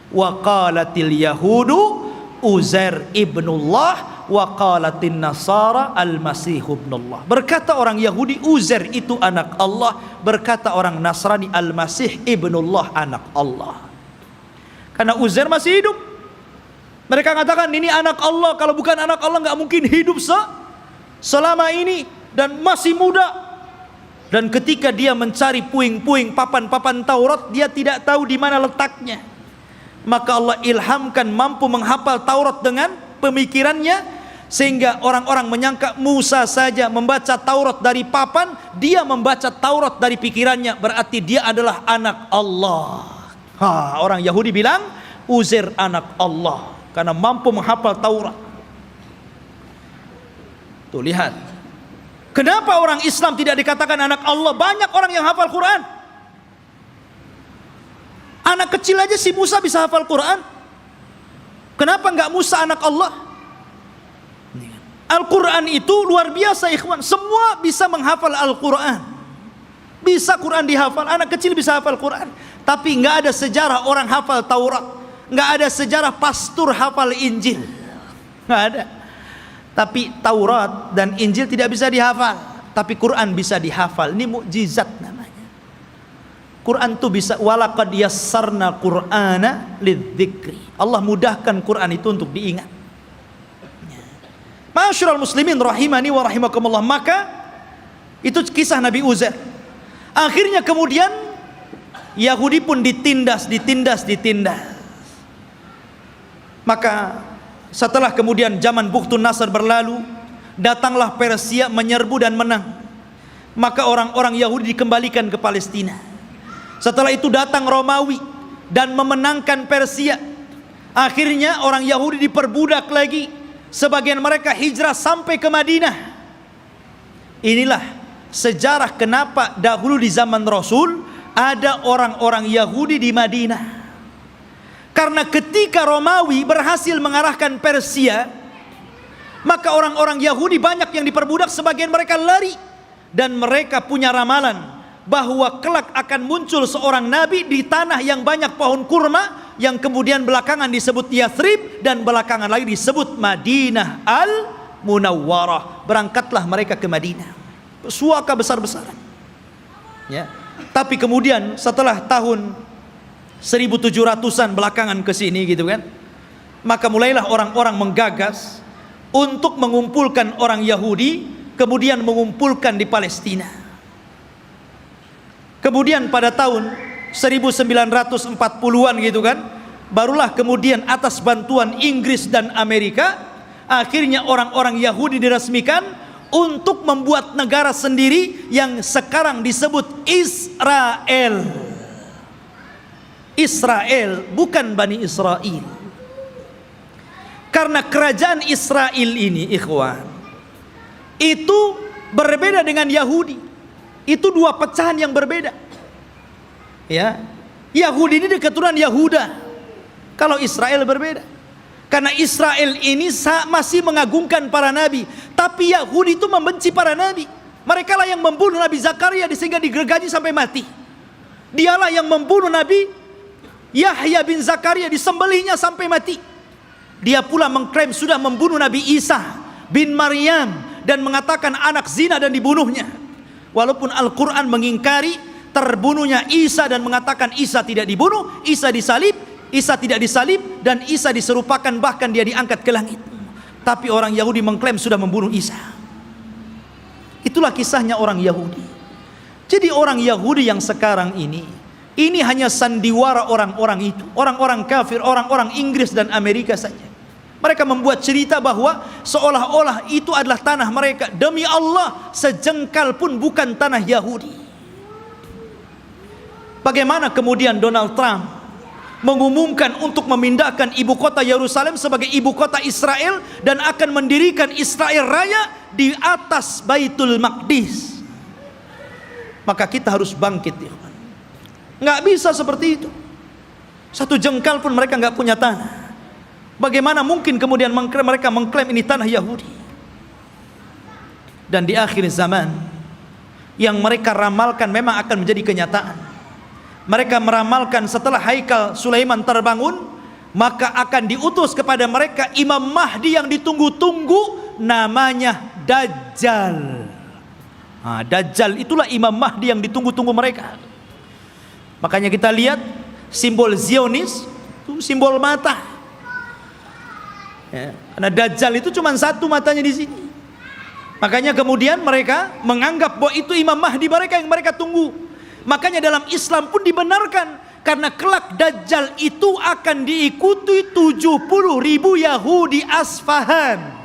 Wa qalatil yahudu Uzair ibnullah wa qalatin nasara al-masih ibnullah. Berkata orang Yahudi Uzair itu anak Allah, berkata orang Nasrani al-Masih ibnullah, anak Allah. Karena Uzair masih hidup. Mereka katakan ini anak Allah, kalau bukan anak Allah nggak mungkin hidup selama ini dan masih muda. Dan ketika dia mencari puing-puing papan-papan Taurat, dia tidak tahu di mana letaknya. Maka Allah ilhamkan mampu menghafal Taurat dengan pemikirannya, sehingga orang-orang menyangka Musa saja membaca Taurat dari papan, dia membaca Taurat dari pikirannya, berarti dia adalah anak Allah. Orang Yahudi bilang Uzair anak Allah karena mampu menghafal Taurat. Tuh lihat, kenapa orang Islam tidak dikatakan anak Allah? Banyak orang yang hafal Quran. Anak kecil aja si Musa bisa hafal Quran. Kenapa enggak Musa anak Allah? Al-Quran itu luar biasa ikhwan. Semua bisa menghafal Al-Quran. Bisa Quran dihafal. Anak kecil bisa hafal Quran. Tapi enggak ada sejarah orang hafal Taurat. Enggak ada sejarah pastor hafal Injil. Enggak ada. Tapi Taurat dan Injil tidak bisa dihafal, tapi Quran bisa dihafal. Ini mukjizat namanya. Quran itu bisa, walaqad yassarna Qur'ana lidzikri. Allah mudahkan Quran itu untuk diingat. Ma'asyiral muslimin rahimani wa rahimakumullah. Maka itu kisah Nabi Uzair. Akhirnya kemudian Yahudi pun ditindas. Maka setelah kemudian zaman Bukhtun Nasr berlalu, datanglah Persia menyerbu dan menang. Maka orang-orang Yahudi dikembalikan ke Palestina. Setelah itu datang Romawi dan memenangkan Persia. Akhirnya orang Yahudi diperbudak lagi. Sebagian mereka hijrah sampai ke Madinah. Inilah sejarah kenapa dahulu di zaman Rasul ada orang-orang Yahudi di Madinah. Karena ketika Romawi berhasil mengarahkan Persia, maka orang-orang Yahudi banyak yang diperbudak, sebagian mereka lari. Dan mereka punya ramalan bahwa kelak akan muncul seorang nabi di tanah yang banyak pohon kurma, yang kemudian belakangan disebut Yathrib dan belakangan lagi disebut Madinah Al-Munawwarah. Berangkatlah mereka ke Madinah, suaka besar-besaran ya. Tapi kemudian setelah tahun 1700-an belakangan ke sini gitu kan, maka mulailah orang-orang menggagas untuk mengumpulkan orang Yahudi, kemudian mengumpulkan di Palestina. Kemudian pada tahun 1940-an gitu kan, barulah kemudian atas bantuan Inggris dan Amerika, akhirnya orang-orang Yahudi diresmikan untuk membuat negara sendiri yang sekarang disebut Israel. Israel, bukan Bani Israel. Karena kerajaan Israel ini ikhwan, itu berbeda dengan Yahudi. Itu dua pecahan yang berbeda ya. Yahudi ini dari keturunan Yahuda, kalau Israel berbeda. Karena Israel ini masih mengagungkan para nabi, tapi Yahudi itu membenci para nabi. Mereka lah yang membunuh Nabi Zakaria sehingga digergaji sampai mati. Dialah yang membunuh Nabi Yahya bin Zakaria, disembelihnya sampai mati. Dia pula mengklaim sudah membunuh Nabi Isa bin Maryam dan mengatakan anak zina dan dibunuhnya. Walaupun Al-Quran mengingkari terbunuhnya Isa dan mengatakan Isa tidak dibunuh, Isa disalib, Isa tidak disalib, dan Isa diserupakan bahkan dia diangkat ke langit. Tapi orang Yahudi mengklaim sudah membunuh Isa. Itulah kisahnya orang Yahudi. Jadi orang Yahudi yang sekarang ini hanya sandiwara orang-orang itu, orang-orang kafir, orang-orang Inggris dan Amerika saja. Mereka membuat cerita bahwa seolah-olah itu adalah tanah mereka. Demi Allah, sejengkal pun bukan tanah Yahudi. Bagaimana kemudian Donald Trump mengumumkan untuk memindahkan ibu kota Yerusalem sebagai ibu kota Israel dan akan mendirikan Israel Raya di atas Baitul Maqdis. Maka kita harus bangkit. Nggak bisa seperti itu. Satu jengkal pun mereka nggak punya tanah. Bagaimana mungkin kemudian mereka mengklaim ini tanah Yahudi? Dan di akhir zaman yang mereka ramalkan memang akan menjadi kenyataan. Mereka meramalkan setelah Haikal Sulaiman terbangun, maka akan diutus kepada mereka Imam Mahdi yang ditunggu-tunggu, namanya Dajjal. Dajjal itulah Imam Mahdi yang ditunggu-tunggu mereka. Makanya kita lihat simbol Zionis itu simbol mata. Karena Dajjal itu cuma satu matanya di sini. Makanya kemudian mereka menganggap bahwa itu Imam Mahdi mereka yang mereka tunggu. Makanya dalam Islam pun dibenarkan, karena kelak Dajjal itu akan diikuti 70.000 Yahudi Asfahan.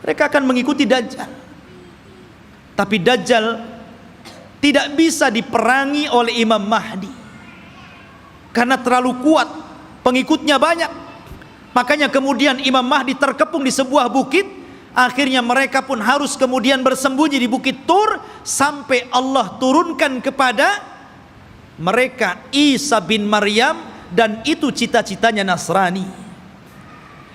Mereka akan mengikuti Dajjal. Tapi Dajjal tidak bisa diperangi oleh Imam Mahdi, karena terlalu kuat, pengikutnya banyak. Makanya kemudian Imam Mahdi terkepung di sebuah bukit. Akhirnya mereka pun harus kemudian bersembunyi di Bukit Tur, sampai Allah turunkan kepada mereka Isa bin Maryam, dan itu cita-citanya Nasrani.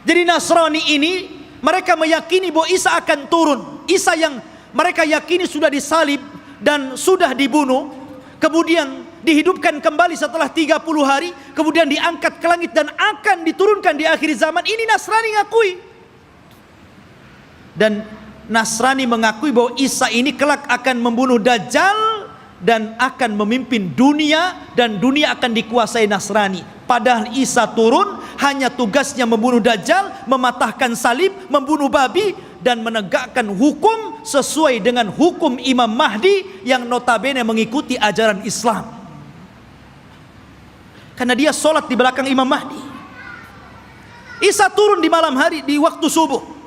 Jadi Nasrani ini mereka meyakini bahwa Isa akan turun. Isa yang mereka yakini sudah disalib dan sudah dibunuh, kemudian dihidupkan kembali setelah 30 hari, kemudian diangkat ke langit dan akan diturunkan di akhir zaman. Ini Nasrani ngakui. Dan Nasrani mengakui bahwa Isa ini kelak akan membunuh Dajjal dan akan memimpin dunia, dan dunia akan dikuasai Nasrani. Padahal Isa turun hanya tugasnya membunuh Dajjal, mematahkan salib, membunuh babi, dan menegakkan hukum sesuai dengan hukum Imam Mahdi yang notabene mengikuti ajaran Islam. Karena dia sholat di belakang Imam Mahdi. Isa turun di malam hari, di waktu subuh.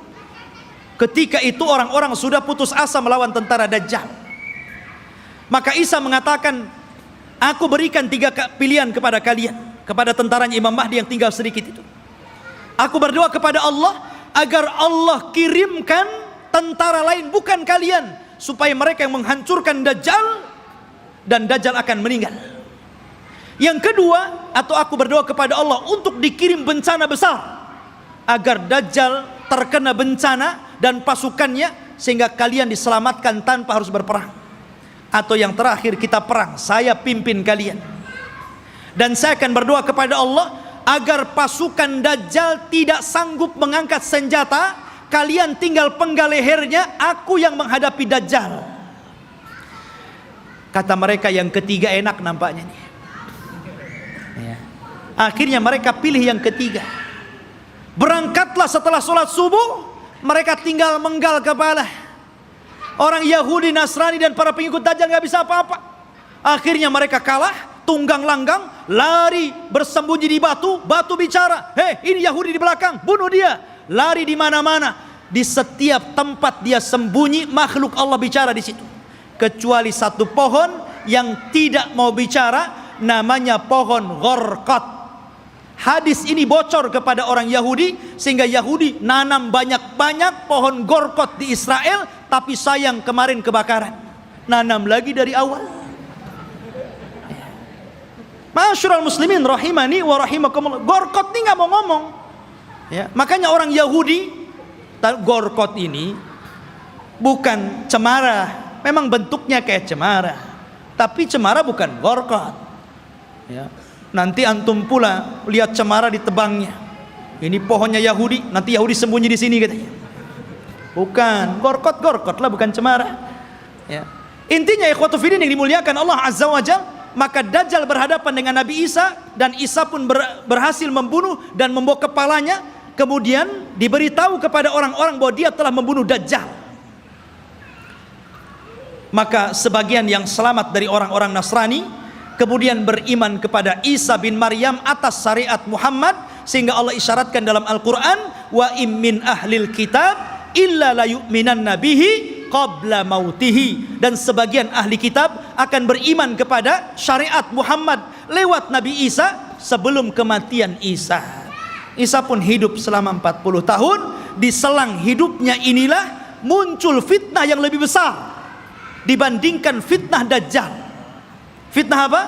Ketika itu orang-orang sudah putus asa melawan tentara Dajjal. Maka Isa mengatakan, aku berikan 3 pilihan kepada kalian, kepada tentaranya Imam Mahdi yang tinggal sedikit itu. Aku berdoa kepada Allah agar Allah kirimkan tentara lain bukan kalian, supaya mereka yang menghancurkan Dajjal, dan Dajjal akan meninggal. Yang kedua, atau aku berdoa kepada Allah untuk dikirim bencana besar, agar Dajjal terkena bencana dan pasukannya, sehingga kalian diselamatkan tanpa harus berperang. Atau yang terakhir, kita perang, saya pimpin kalian. Dan saya akan berdoa kepada Allah agar pasukan Dajjal tidak sanggup mengangkat senjata, kalian tinggal penggal lehernya, aku yang menghadapi Dajjal. Kata mereka yang ketiga enak nampaknya nih. Akhirnya mereka pilih yang ketiga. Berangkatlah setelah sholat subuh, mereka tinggal menggal kepala. Orang Yahudi, Nasrani, dan para pengikut Dajjal gak bisa apa-apa. Akhirnya mereka kalah, tunggang langgang, lari bersembunyi di batu. Batu bicara, hei ini Yahudi di belakang, bunuh dia. Lari di mana-mana, di setiap tempat dia sembunyi, makhluk Allah bicara di situ. Kecuali satu pohon yang tidak mau bicara, namanya pohon Gharqad. Hadis ini bocor kepada orang Yahudi, sehingga Yahudi nanam banyak-banyak pohon Gharqad di Israel. Tapi sayang kemarin kebakaran, nanam lagi dari awal. Ma'asyiral muslimin rahimani wa rahimakumullah, Gharqad ini nggak mau ngomong. Makanya orang Yahudi, Gharqad ini bukan cemara, memang bentuknya kayak cemara, tapi cemara bukan Gharqad. Nanti antum pula lihat cemara ditebangnya. Ini pohonnya Yahudi, nanti Yahudi sembunyi di sini katanya. Bukan, Gharqad lah, bukan cemara. Intinya ikhwatu fiddin yang dimuliakan Allah Azza wa Jalla, maka Dajjal berhadapan dengan Nabi Isa, dan Isa pun berhasil membunuh dan membawa kepalanya. Kemudian diberitahu kepada orang-orang bahwa dia telah membunuh Dajjal. Maka sebagian yang selamat dari orang-orang Nasrani kemudian beriman kepada Isa bin Maryam atas syariat Muhammad, sehingga Allah isyaratkan dalam Al-Quran, wa im min ahlil kitab illa la yu'minanna bihi qabla mautihi. Dan sebagian ahli kitab akan beriman kepada syariat Muhammad lewat Nabi Isa sebelum kematian Isa. Isa pun hidup selama 40 tahun. Di selang hidupnya inilah muncul fitnah yang lebih besar dibandingkan fitnah Dajjal. Fitnah apa?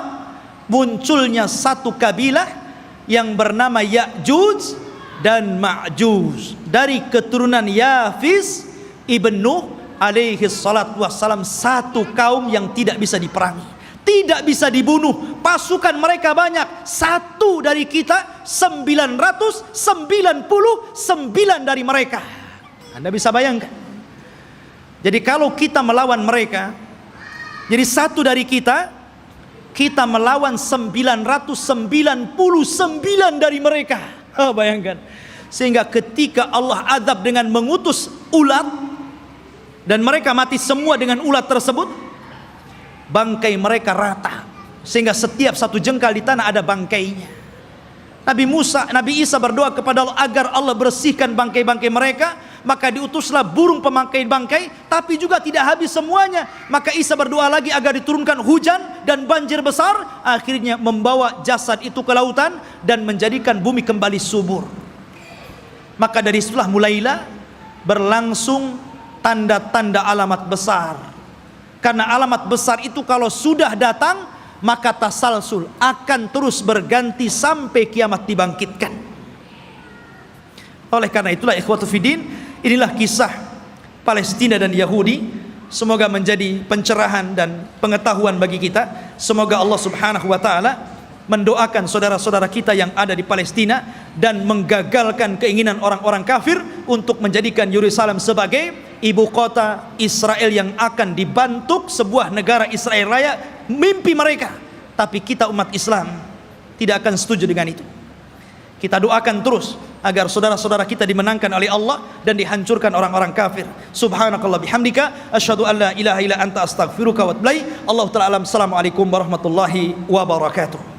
Munculnya satu kabilah yang bernama Ya'juj dan Ma'juj, dari keturunan Yafis ibn Nuh alaihi salatu wassalam, satu kaum yang tidak bisa diperangi. tidak bisa dibunuh, pasukan mereka banyak, satu dari kita 999 dari mereka. Anda bisa bayangkan. Jadi kalau kita melawan mereka, jadi satu dari kita melawan 999 dari mereka. Bayangkan. Sehingga ketika Allah azab dengan mengutus ulat dan mereka mati semua dengan ulat tersebut, bangkai mereka rata, sehingga setiap satu jengkal di tanah ada bangkainya. Nabi Isa berdoa kepada Allah agar Allah bersihkan bangkai-bangkai mereka. Maka diutuslah burung pemangkai bangkai, tapi juga tidak habis semuanya. Maka Isa berdoa lagi agar diturunkan hujan dan banjir besar, akhirnya membawa jasad itu ke lautan dan menjadikan bumi kembali subur. Maka dari situlah mulailah berlangsung tanda-tanda alamat besar. Karena alamat besar itu kalau sudah datang, maka tasalsul akan terus berganti sampai kiamat dibangkitkan. Oleh karena itulah ikhwatu fiddin, inilah kisah Palestina dan Yahudi. Semoga menjadi pencerahan dan pengetahuan bagi kita. Semoga Allah subhanahu wa ta'ala mendoakan saudara-saudara kita yang ada di Palestina dan menggagalkan keinginan orang-orang kafir untuk menjadikan Yerusalem sebagai ibu kota Israel yang akan dibentuk sebuah negara Israel Raya. Mimpi mereka, tapi kita umat Islam tidak akan setuju dengan itu. Kita doakan terus agar saudara-saudara kita dimenangkan oleh Allah dan dihancurkan orang-orang kafir. Subhanakallah bihamdika asyhadu an la ilaha illa anta astaghfiruka wa atubu ilaik. Allahu ta'ala alam. Assalamualaikum warahmatullahi wabarakatuh.